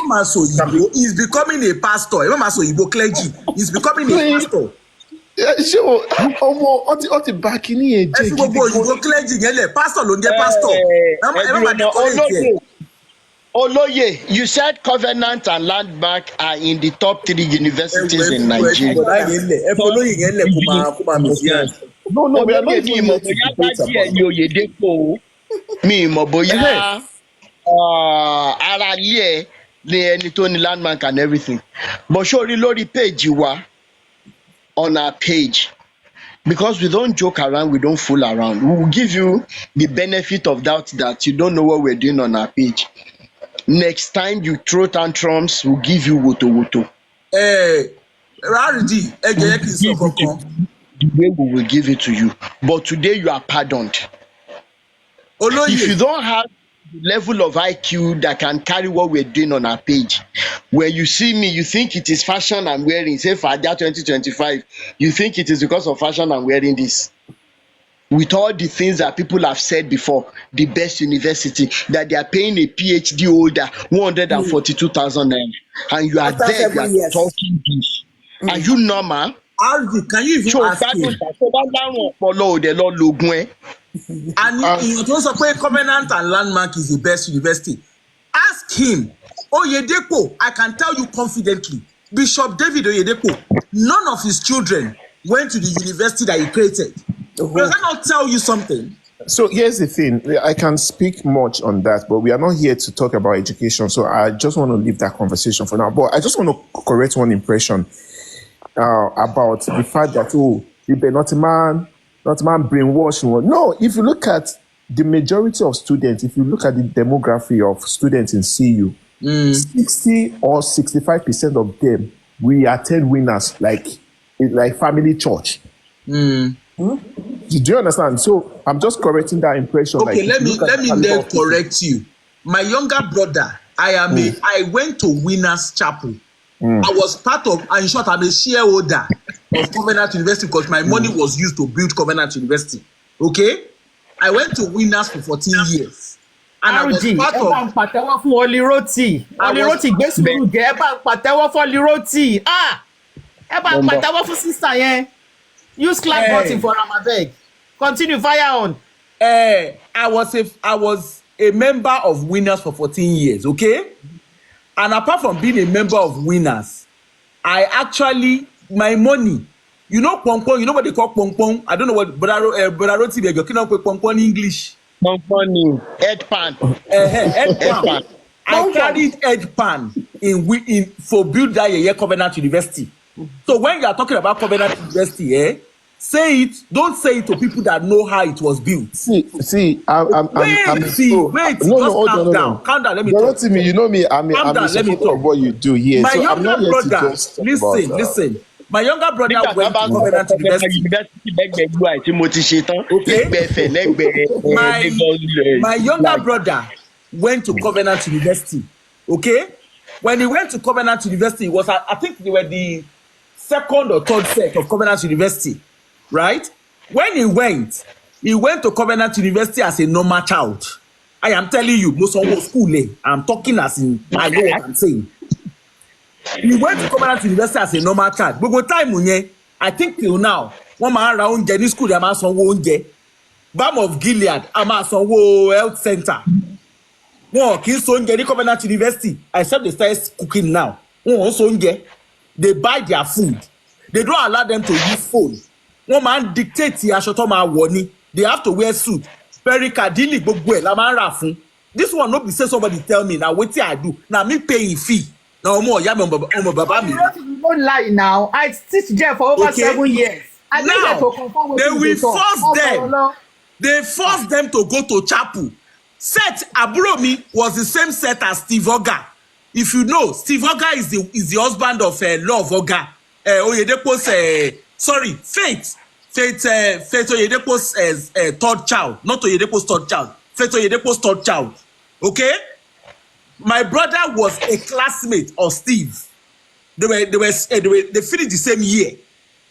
He's becoming a pastor. Igbo clergy. He's becoming a pastor. so all the back in here. Igbo clergy pastor ló ń jẹ́ pastor. Oloye, you said Covenant and Landmark are in the top 3 universities in Nigeria. No, we are not even here to debate about it. Mi mọ̀ bóyá ara ilé ẹ̀ ní ẹni tó ní Landmark and everything. But sórí lórí page wa, on our page, because we don't joke around, we don't fool around. We will give you the benefit of doubt that you don't know what we're doing on our page. Next time you throw tantrums, we'll give you woto. Rarity, the way we will give it to you. But today you are pardoned. If you don't have the level of IQ that can carry what we're doing on our page, when you see me, you think it is fashion I'm wearing. Say Fadia 2025, you think it is because of fashion I'm wearing this. With all the things that people have said before, the best university, that they are paying a PhD holder 142,000 naira, and you are there, you are talking this. Are you normal? Can you even ask him? And you also say Covenant and Landmark is the best university. Ask him. Oyedepo, I can tell you confidently, Bishop David Oyedepo, none of his children went to the university that he created. Does that not tell you something? So here's the thing. I can speak much on that, but we are not here to talk about education. So I just want to leave that conversation for now. But I just want to correct one impression about the fact that, not a man brainwashing. No, if you look at the majority of students, if you look at the demography of students in CU, 60 or 65% of them, we attend winners like family church. Do you understand? So I'm just correcting that impression. Okay, let me then correct you. My younger brother, I went to Winners Chapel. I was part of, and in short, I'm a shareholder of Covenant University because my money was used to build Covenant University. Okay? I went to Winners for 14 years. And I was part of... pàtẹ́wọ́ fún Oliroti. Oliroti gbé sùúrù jẹ́ ẹ bá ń pàtẹ́wọ́ fún Oliroti. Ẹ bá ń pàtẹ́wọ́ fún sísà yẹn. Use clap button for Ramabeg. Continue, fire on. I was a member of Winners for 14 years, okay? And apart from being a member of Winners, I actually, my money, you know pong-pong, you know what they call pong-pong? I don't know what, but Roti Beg, you know pong-pong in English? Pong-pong, headpan. Headpan. I carried headpan for build that year Covenant University. So when you are talking about Covenant University, say it. Don't say it to people that know how it was built. See. I'm wait. Calm down. Let me talk. You know me. I'm a supporter of what you do here. My so younger I'm not brother, listen. My younger brother went to Covenant University. Okay. My younger brother went to Covenant University. Okay. When he went to Covenant University, it was I think they were the second or third set of Covenant University. Right? When he went to Covenant University as a normal child. I am telling you, most of our school, I'm talking as in, I know what I'm saying. He went to Covenant University as a normal child. But time, I think till now, one man around Jenny school, I'm asking one Bam of Gilead, I'm asking health center. One kids on Jenny Covenant University, except they start cooking now. One also they buy their food. They don't allow them to use phone. One man dictates aṣọ tó máa wọ̀ ni. They have to wear suit. Pericadilly gbogbo ẹ̀ la máa ń rà fún. This one no be say somebody tell me na wetin I do. Na me paying fee. Na ọmọ ìyá mi ọmọ bàbá mi. You don't lie now. I teach there for over 7 years. I now they will force them. They force them to go to chapel. Seth àbúrò mi was the same set as Steve Oga. If you know, Steve Oga is the husband of Love Oga. Oyedepo's Faith Oyedepo's third child, not Oyedepo's third child. Faith Oyedepo's third child. Okay? My brother was a classmate of Steve. They finished the same year.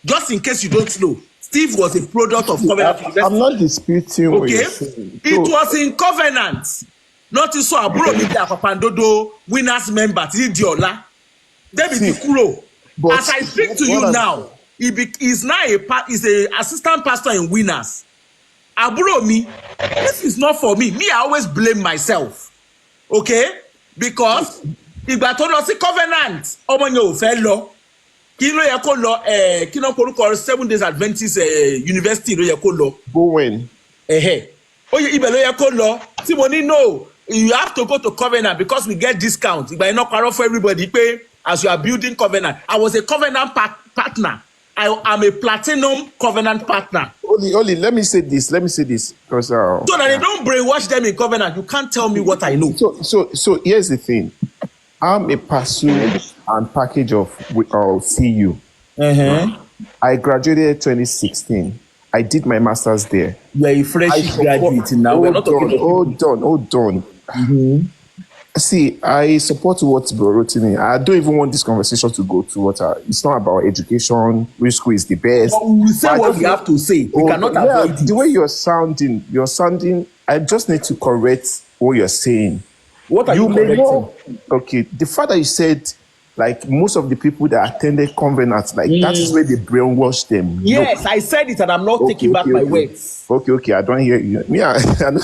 Just in case you don't know, Steve was a product of Covenant University. I'm not disputing what you're saying. It was in Covenant Not to so àbúrò mi di àpàpàǹdodo winners member tí di ọ̀la. David ti kúrò. but As I speak to what you I'm- now, he's now he's a assistant pastor in winners. Àbúrò mi, this is not for me. I always blame myself. Okay? Because ìgbà tó lọ sí covenant, ọmọ yẹn ò fẹ́ lọ. Kí ló yẹ kó lọ? Kí ló korúkọ 7 Days Adventist University ló yẹ kó lọ. Bowen. Oye ibẹ̀ ló yẹ kó lọ. Tí mo ní no, you have to go to covenant because we get discount. Ìgbà yẹn náà parọ́ for everybody pé as you are building covenant. I was a covenant partner. I am a platinum covenant partner. Only, let me say this. Because So that they don't brainwash them in covenant. You can't tell me what I know. So here's the thing. I'm a pursuit and package of CU. I graduated 2016. I did my master's there. You are a fresh graduate now. We're not talking about Hold on. See, I support what Bro wrote to me. I don't even want this conversation to go to it's not about education, which school is the best. But we will say what we have to say. We cannot avoid it. The way you're sounding, I just need to correct what you're saying. What are you correcting? Okay, the fact that you said, like, most of the people that attended covenants, like, that is where they brainwash them. Yes, I said it and I'm not taking back my words. Okay, I don't hear you. Yeah, I said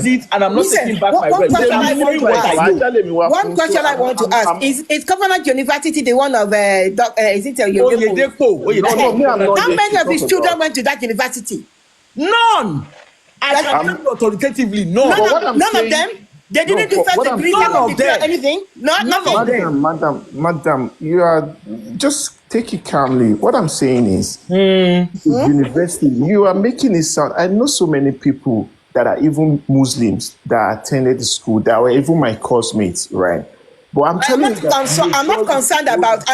it and I'm not taking back my words. One question I want to ask is Covenant University the one of is it Oyedepo? How many of his children went to that university? None. I can tell you authoritatively, none. None of them. They didn't do first degree, anything. Nothing. Madam, you are just take it calmly. What I'm saying is, university, you are making it sound. I know so many people that are even Muslims that attended the school that were even my classmates, right? But I'm not concerned about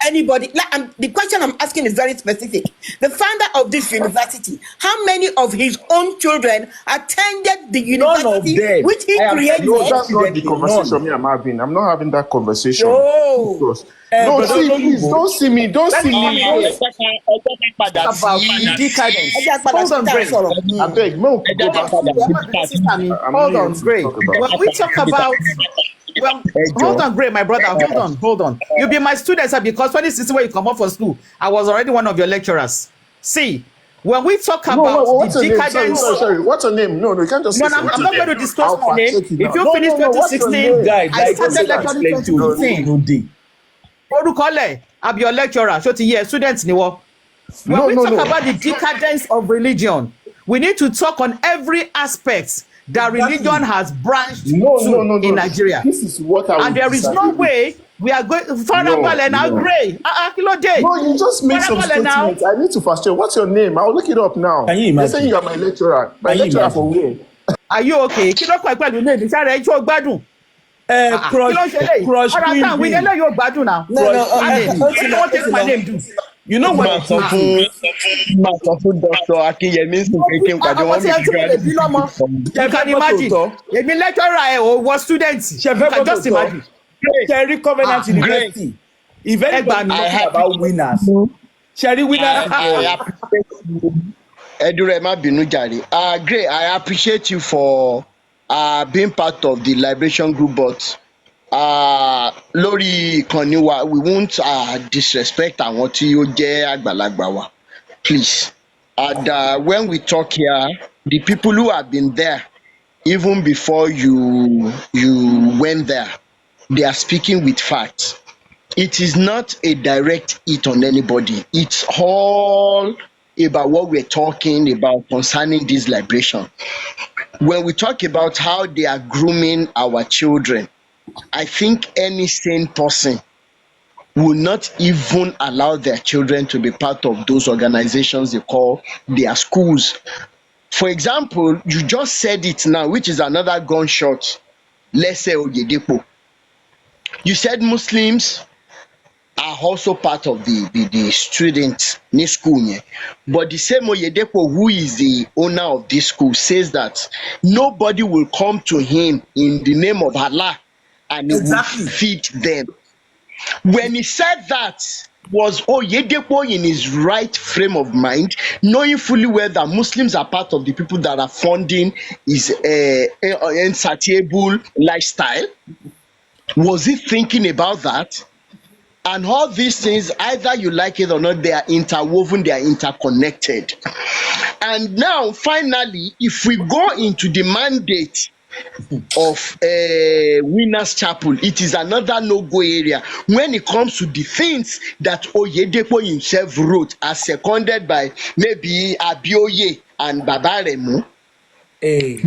anybody. The question I'm asking is very specific. The founder of this university, how many of his own children attended the university which he created? No, that's not the conversation I'm having. I'm not having that conversation. No. No, see, please, don't see me. Don't see me. Hold on, Grace. I beg, no. Hold on, Grace. When we talk about hold on, Gray, my brother. Hold on. You be my student, sir, because 2016 when you come up for school, I was already one of your lecturers. See, when we talk about the decadence. Sorry, what's her name? No, you can't just. No, I'm not going to discuss my name. If you finish 2016, I started lecturing 2015. Orukole, I'm your lecturer. Show to here, students ni wo. When we talk about the decadence of religion, we need to talk on every aspect that religion has branched in Nigeria. This is what I and there is no way we are going further now. Gray. No, you just made some statements. I need to fast check. What's your name? I'll look it up now. Can you imagine? You're saying you are my lecturer. My lecturer for where? Are you okay? Kí ló kọ pẹ̀lú name sare ẹjọ́ gbádùn. Crush Queen. Ọ̀rọ̀ we know you gbádùn now. No, take my name do. You know what? Dr. Akinyemi You can imagine. Èmi lecturer was students. You can just imagine. Cherry Covenant University. If anybody knows about winners, Cherry winners. Edurema Binujari. Great. I appreciate you for being part of the liberation group, but lórí ìkànnì wa, we won't disrespect àwọn tí ó jẹ́ àgbàlagbà wa, please. And when we talk here, the people who have been there even before you went there, they are speaking with facts. It is not a direct hit on anybody. It's all about what we're talking about concerning this liberation. When we talk about how they are grooming our children, I think any sane person will not even allow their children to be part of those organizations they call their schools. For example, you just said it now, which is another gunshot. Let's say Oyedepo. You said Muslims are also part of the students in school. But the same Oyedepo, who is the owner of this school, says that nobody will come to him in the name of Allah and he will feed them. When he said that, Was Oyedepo in his right frame of mind, knowing fully well that Muslims are part of the people that are funding his insatiable lifestyle? Was he thinking about that? And all these things, either you like it or not, they are interwoven, they are interconnected. And now, finally, if we go into the mandate of Winners Chapel, it is another no-go area when it comes to the things that Oyedepo himself wrote, as seconded by maybe Abioye and Babaremu.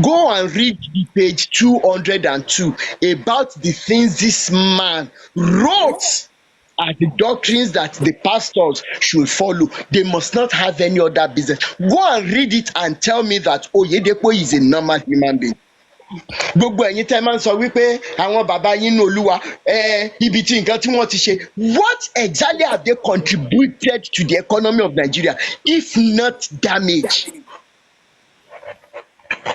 Go and read the page 202 about the things this man wrote as the doctrines that the pastors should follow. They must not have any other business. Go and read it and tell me that Oyedepo is a normal human being. Gbogbo ẹ̀yin tẹ́ máa ń sọ wípé àwọn bàbá yín ní Olúwa ibi tí nǹkan tí wọ́n ti ṣe, what exactly have they contributed to the economy of Nigeria if not damage?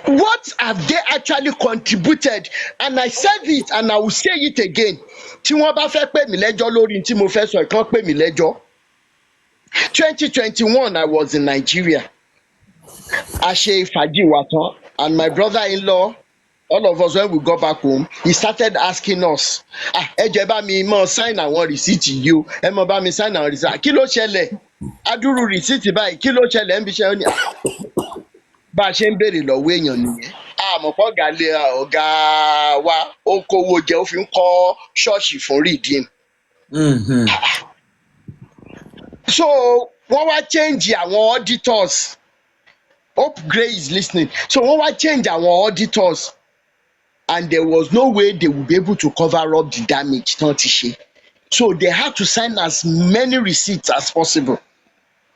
What have they actually contributed? And I said it and I will say it again. Tí wọ́n bá fẹ́ pè mí lẹ́jọ́ lórí tí mo fẹ́ sọ, ìkan pè mí lẹ́jọ́. 2021 I was in Nigeria. A ṣe fàájì wa tán, and my brother-in-law, all of us, when we got back home, he started asking us, ẹ jẹ́ bá mi mọ sign àwọn rìsíìtì yìí o, ẹ mọ bá mi sign àwọn rìsíìtì. Kí ló ṣẹlẹ̀? Adúrú rìsíìtì báyìí, kí ló ṣẹlẹ̀ ń bí iṣẹ́ ní? Bá a ṣe ń béèrè lọ́wọ́ èèyàn nìyẹn. Àmọ̀pọ̀ ọ̀gá wa ó kówó jẹ, ó fi ń kọ́ ṣọ́ọ̀ṣì fún Redeem. So wọ́n wá change àwọn auditors. Hope Gray is listening. So wọ́n wá change àwọn auditors, and there was no way they would be able to cover up the damage tán ti ṣe. So they had to sign as many receipts as possible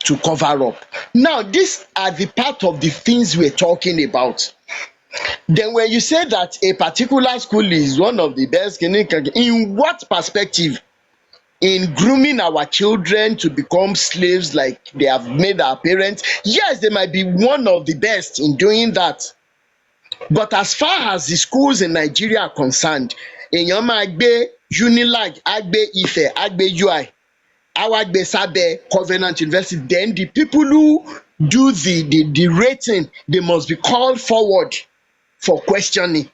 to cover up. Now, these are the part of the things we're talking about. Then when you say that a particular school is one of the best, in what perspective? In grooming our children to become slaves like they have made our parents? Yes, they might be one of the best in doing that. But as far as the schools in Nigeria are concerned, èèyàn máa gbé Unilag, á gbé Ife, á gbé UI, á wá gbé sábẹ́ Covenant University. Then the people who do the rating, they must be called forward for questioning.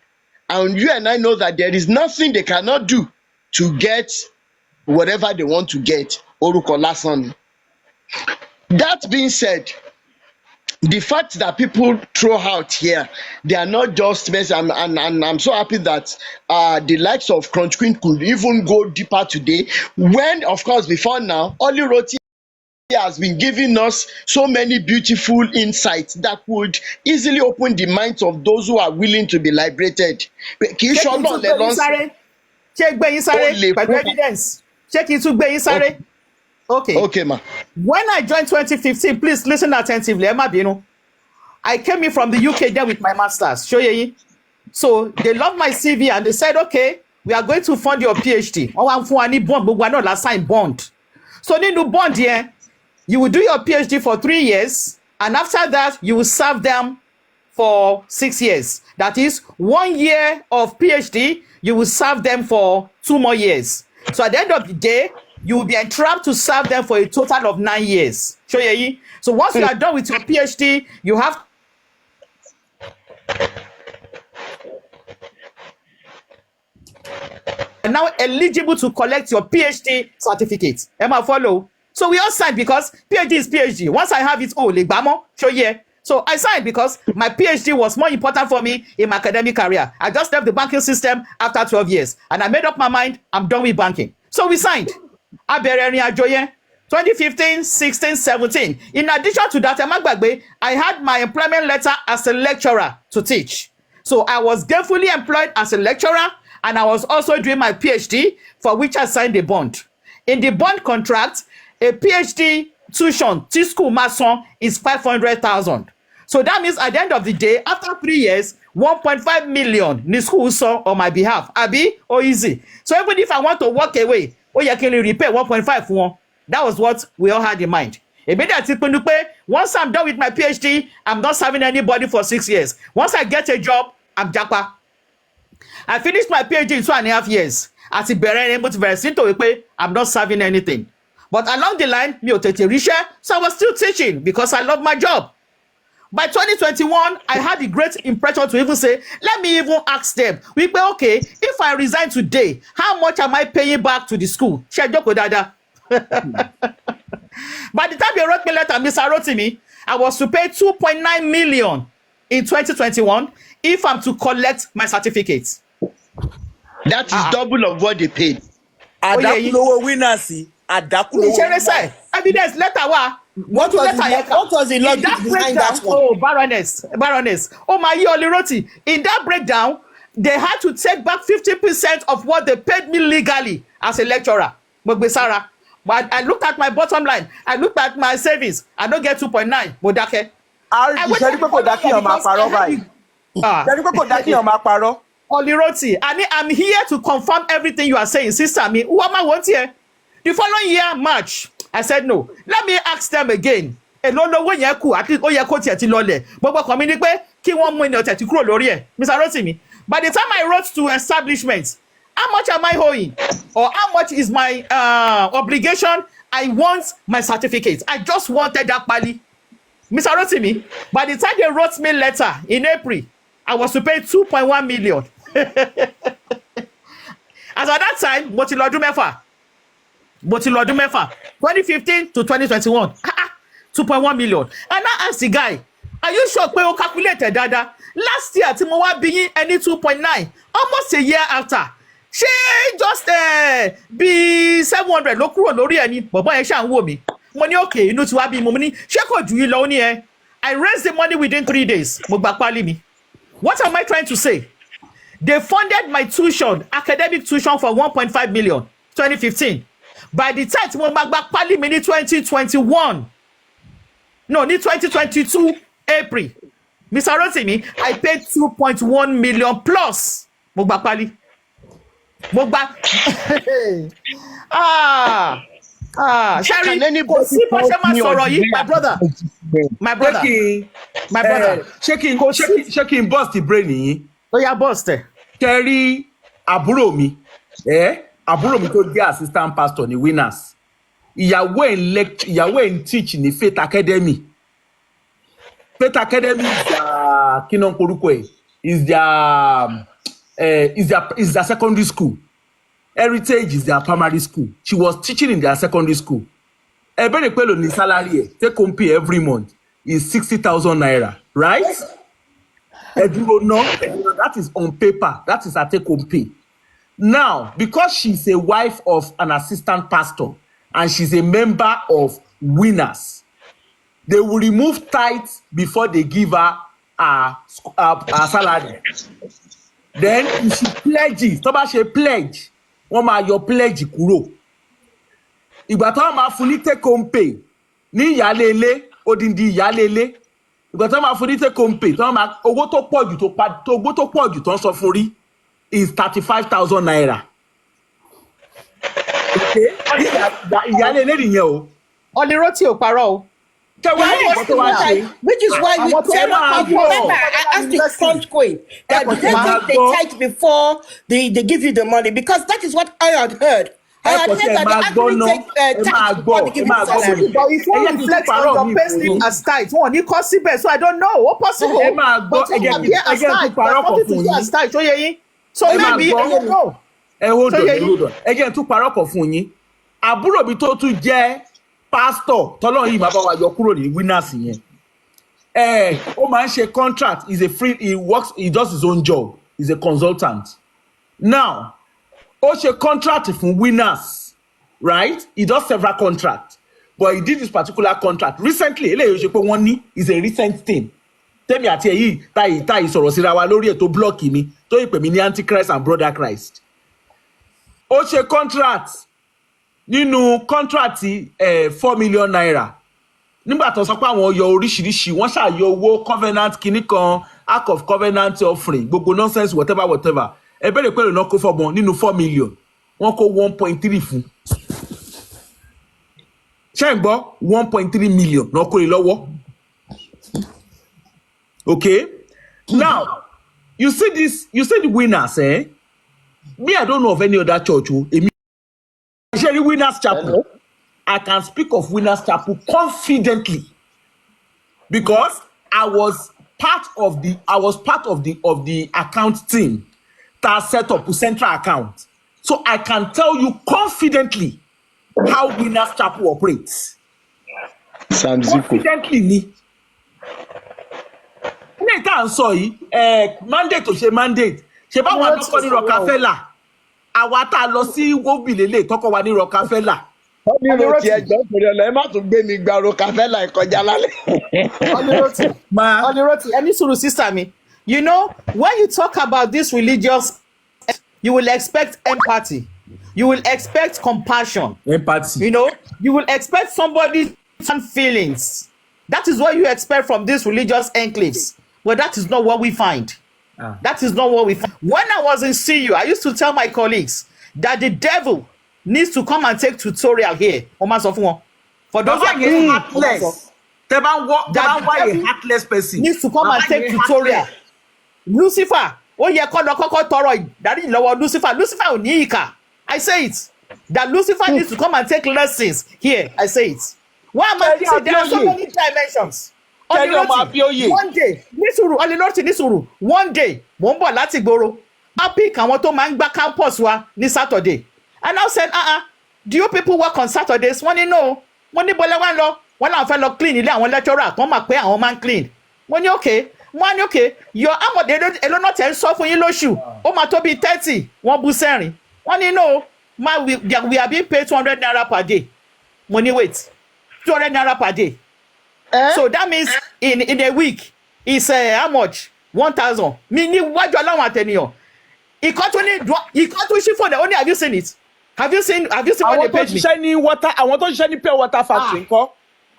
And you and I know that there is nothing they cannot do to get whatever they want to get. Orúkọ lásán ni. That being said, the fact that people throw out here, they are not just mess, and I'm so happy that the likes of Crunch Queen could even go deeper today, when, of course, before now, Oli Roti has been giving us so many beautiful insights that would easily open the minds of those who are willing to be liberated. Kì í ṣọlọ́ọ̀ lẹ lọ sí. Ṣé gbé yín sáré pẹ̀lú evidence? Ṣé kí n tún gbé yín sáré? Okay, ma. When I joined 2015, please listen attentively. Ẹ má bínú. I came in from the UK there with my masters. Ṣóyè yín. So they loved my CV and they said, okay, we are going to fund your PhD. Wọ́n wá fún wa ní bond, gbogbo wa náà la sign bond. So nínú bond yẹn, you will do your PhD for 3 years, and after that, you will serve them for 6 years. That is 1 year of PhD, you will serve them for 2 more years. So at the end of the day, you will be entrapped to serve them for a total of 9 years. So once you are done with your PhD, you have now eligible to collect your PhD certificate. Emma, follow. So we all signed because PhD is PhD. Once I have it, so I signed because my PhD was more important for me in my academic career. I just left the banking system after 12 years, and I made up my mind, I'm done with banking. So we signed. 2015, 16, 17. In addition to that, I had my employment letter as a lecturer to teach. So I was gainfully employed as a lecturer, and I was also doing my PhD, for which I signed a bond. In the bond contract, a PhD tuition, school mason, is 500,000. So that means at the end of the day, after 3 years, 1.5 million ni school saw on my behalf. Abi or easy. So even if I want to walk away, you can repay 1.5 for one. That was what we all had in mind. Once I'm done with my PhD, I'm not serving anybody for 6 years. Once I get a job, I'm japa. I finished my PhD in 2.5 years. I'm not serving anything. But along the line, mi ò tètè ríṣẹ́, so I was still teaching because I love my job. By 2021, I had the great impression to even say, let me even ask them, we say, okay, if I resign today, how much am I paying back to the school? Ṣé ẹ jókòó dáadáa? By the time they wrote me letter, Mr. Rotimi, I was to pay 2.9 million in 2021 if I'm to collect my certificate. That is double of what they paid. Àdákùlówó winners. Àdákùlówó. Evidence letter wa. What was the logic behind that one? Oh, Baroness. Oh, my Oliroti. In that breakdown, they had to take back 50% of what they paid me legally as a lecturer. Mogbesara. But I looked at my bottom line. I looked at my savings. I don't get 2.9. Modake. Oliroti, and I'm here to confirm everything you are saying, sister. Me, who am I want here? The following year, March, I said no. Let me ask them again. Èló yẹn kù, at least ó yẹ kó tiẹ̀ ti lọlẹ̀. Gbogbo kan mi ní pé kí wọ́n mú ènìyàn tẹ̀tí kúrò lórí ẹ̀. Mr. Rotimi, by the time I wrote to establishment, how much am I owing? Or how much is my obligation? I want my certificate. I just wanted that pali. Mr. Rotimi, by the time they wrote me letter in April, I was to pay 2.1 million. As at that time, mo ti lọ ọdún mẹ́fà. 2015 to 2021. 2.1 million. And I asked the guy, are you sure pé o calculated dada? Last year, tí mo wá bí yín ẹni 2.9, almost a year after. Ṣé just bí 700 ló kúrò lórí ẹni? Bọ̀bọ́ yẹn ṣáà ń wò mí. Mo ní okay, inú ti wá bí mo ní ṣé kò jù yín lọ ní ẹ? I raised the money within 3 days. Mo gba pálí mi. What am I trying to say? They funded my tuition, academic tuition for 1.5 million, 2015. By the time mo ma gba pálí mi ní 2021, no, ní 2022 April, Mr. Rotimi, I paid 2.1 million plus. Mo gba pálí. Mo gba. Sherry, kò sí bó ṣe máa sọ̀rọ̀ yìí, my brother. Ṣé kí n bust the brain yìí? Ó yá bust ẹ̀. Kẹ́rí àbúrò mi tó jẹ́ assistant pastor ní Winners. Ìyàwó ẹ̀ ń teach ní Faith Academy. Faith Academy is kí náà korúkọ ẹ̀ is their secondary school. Heritage is their primary school. She was teaching in their secondary school. Ẹ̀bẹ̀rẹ̀ pẹ̀lú ní salary ẹ̀ take home pay every month is 60,000 naira, right? Ẹ̀dúró náà, that is on paper. That is her take home pay. Now, because she's a wife of an assistant pastor and she's a member of Winners, they will remove tithes before they give her her salary. Then if she pledges, tó bá ṣe pledge, wọ́n máa yọ pledge kúrò. Ìgbà tó máa fún ní take home pay ní ìyálé ilé, odindi ìyálé ilé. Ìgbà tó máa fún ní take home pay, tó máa owó tó pọ̀ jù tó ń sọ fún rí is 35,000 naira. Okay? Ìyálé ilé nìyẹn o. Oliroti ò parọ́ o. Which is why you remember I asked the front queen that they tithe before they give you the money, because that is what I had heard. I had heard that they actually take tax before they give you the salary. But if you reflect on your payslip as tithe, one you cost it, so I don't know what possible. But you appear as tithe, but something to do as tithe. So maybe I don't know. Hold on. Again, tún parọ́ kọ̀ fún yín. Àbúrò mi tó tún jẹ́ pastor tọ́lọ́run yìí máa bá wa yọ kúrò ní Winners yẹn. Ó máa ń ṣe contract. He does his own job. He's a consultant. Now, ó ṣe contract fún Winners, right? He does several contracts, but he did this particular contract recently. Eléyìí ó ṣe pé wọ́n ní is a recent thing. Tẹ́mi àti èyí táyì sọ̀rọ̀ síra wa lórí ètò blọ́ọ̀kì mi tó ìpè mí ní Antichrist and Brother Christ. Ó ṣe contract nínú contract 4 million naira. Nígbà tó sọ pé àwọn yọ oríṣiríṣi, wọ́n ṣàyọ owó covenant kìíní kan, act of covenant offering, gbogbo nonsense whatever. Ẹ̀bẹ̀rẹ̀ pẹ̀lú náà kó fọ́gbọ́n nínú 4 million. Wọ́n kó 1.3 fún. Ṣé ń gbọ́ 1.3 million náà kó lè lọ́wọ́. Okay? Now, you see the Winners, eh? Me, I don't know of any other church. Actually, Winners Chapel. I can speak of Winners Chapel confidently because I was part of the account team that set up a central account. So I can tell you confidently how Winners Chapel operates. Confidently ni. Ní ìta ń sọ yìí, mandate ò ṣe mandate. Ṣé báwo a lọ́kọ́ ní Rockefeller? Àwa tá a lọ sí Wóbìlélẹ̀ tọ́kọ̀ wa ní Rockefeller. Oníròtì ẹjọ́ torí ọ̀la ẹ má tún gbé mi gba Rockefeller ìkọjá lálẹ́. Oníròtì, ẹni sùúrù sister mi. You know, when you talk about this religious, you will expect empathy. You will expect compassion. Empathy. You know, you will expect somebody's feelings. That is what you expect from these religious enclaves. But that is not what we find. That is not what we find. When I was in CU, I used to tell my colleagues that the devil needs to come and take tutorial here. For those who are heartless, a heartless person needs to come and take tutorial. Lucifer, Lucifer ò ní ìkà. I say it. That Lucifer needs to come and take lessons here. I say it. Why am I saying there are so many dimensions? One day, Nisuru, one day, mo ń bọ̀ láti gboro. I pick àwọn tó máa ń gbá campus wa ní Saturday. And I said, do you people work on Saturdays? Wọ́n ní no. Wọ́n ní bọ́lá wá lọ. Wọ́n náà fẹ́ lọ clean ilé àwọn lecturer. Wọ́n máa pé àwọn máa ń clean. Wọ́n ní okay. Wọ́n ní okay. Your amọ̀dé èlò náà tẹ̀ ń sọ fún yín lóṣù. Ó máa tó bí 30. Wọ́n bú sẹ́rìn. Wọ́n ní no. We are being paid 200 naira per day. Money wait. 200 naira per day. So that means in a week is how much? 1,000. Mi ní wájú aláwọ̀ àtẹnìyàn. Ìkan tó ṣí fún ẹ̀ only have you seen it? Have you seen what they paid me? Àwọn tó ṣiṣẹ́ ní pure water factory ńkọ́?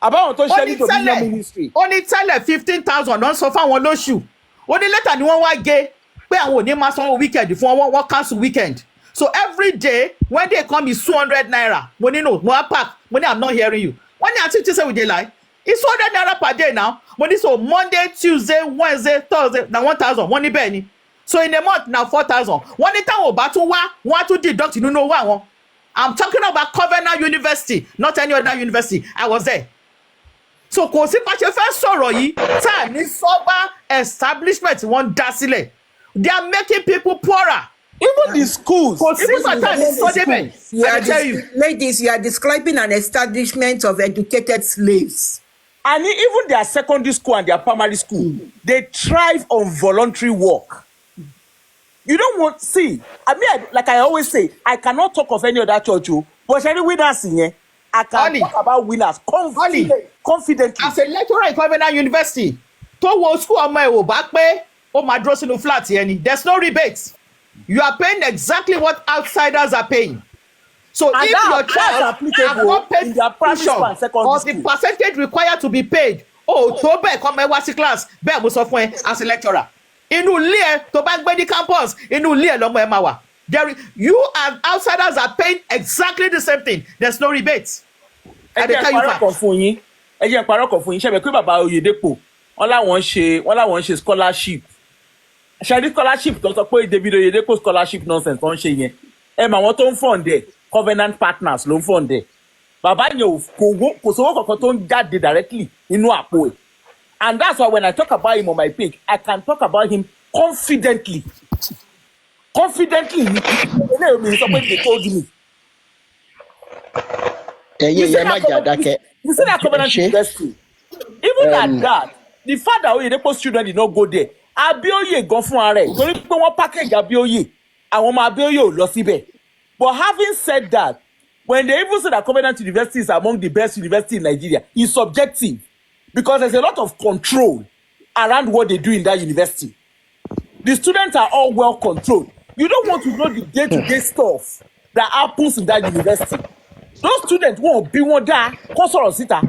Àbáwọn tó ṣiṣẹ́ ní Dominion Ministry. Ó ní tẹ́lẹ̀ 15,000 ló ń sọ fáwọn lóṣù. Ó ní lẹ́tà ni wọ́n wá gé pé àwọn ò ní máa sanwó weekend fún wọn cancel weekend. So every day when they come is 200 naira. Money no, more pack. Money I'm not hearing you. When you actually say with the lie, it's 200 naira per day now. Money so Monday, Tuesday, Wednesday, Thursday, now 1,000. Money penny. So in a month now 4,000. One time about to want to deduct you know what. I'm talking about Covenant University, not any other university. I was there. So kò sí bá ṣe fẹ́ sọ̀rọ̀ yìí tá ní sober establishment wọ́n dá sílẹ̀. They are making people poorer. Even the schools. Ladies, you are describing an establishment of educated slaves. And even their secondary school and their primary school, they thrive on voluntary work. You don't want see. I mean, like I always say, I cannot talk of any other church, but any winners in here, I can talk about winners confidently. As a lecturer in Covenant University, tó wo school ọmọ ẹ̀ ò bá pé ó máa dúró sínú flat yẹn ni. There's no rebate. You are paying exactly what outsiders are paying. So and if your child has not paid the portion of the percentage required to be paid, tó bẹ́ẹ̀ kọ́ mọ́ ẹ wá sí class bẹ́ẹ̀ mo sọ fún ẹ as a lecturer. Inú ilé ẹ tó bá gbé ní campus, inú ilé ẹ lọ́mọ ẹ máa wà. You and outsiders are paying exactly the same thing. There's no rebate. Ẹ jẹ́ ìparọ́ kan fún yín. Ṣé bẹ̀ pé bàbá Oyèdépò wọ́n láwọn ṣe scholarship. Ṣẹ́rí scholarship tó sọ pé David Oyedepo scholarship nonsense tó ń ṣe yẹn. Mà wọ́n tó ń fund ẹ̀ Covenant Partners ló ń fund ẹ̀. Bàbá yẹn kò sówó kankan tó ń jáde directly nínú àpò ẹ̀. And that's why when I talk about him on my page, I can talk about him confidently. Confidently, they told me. You see that Covenant University? Even at that, the fact that Oyedepo's children did not go there, Abioye gan fún ara ẹ̀ torí pé wọ́n package Abioye àwọn ọmọ Abioye ò lọ síbẹ̀. But having said that, when they even say that Covenant University is among the best universities in Nigeria, it's subjective because there's a lot of control around what they do in that university. The students are all well controlled. You don't want to know the day-to-day stuff that happens in that university. Those students won't be one there, kó sọ̀rọ̀ síta.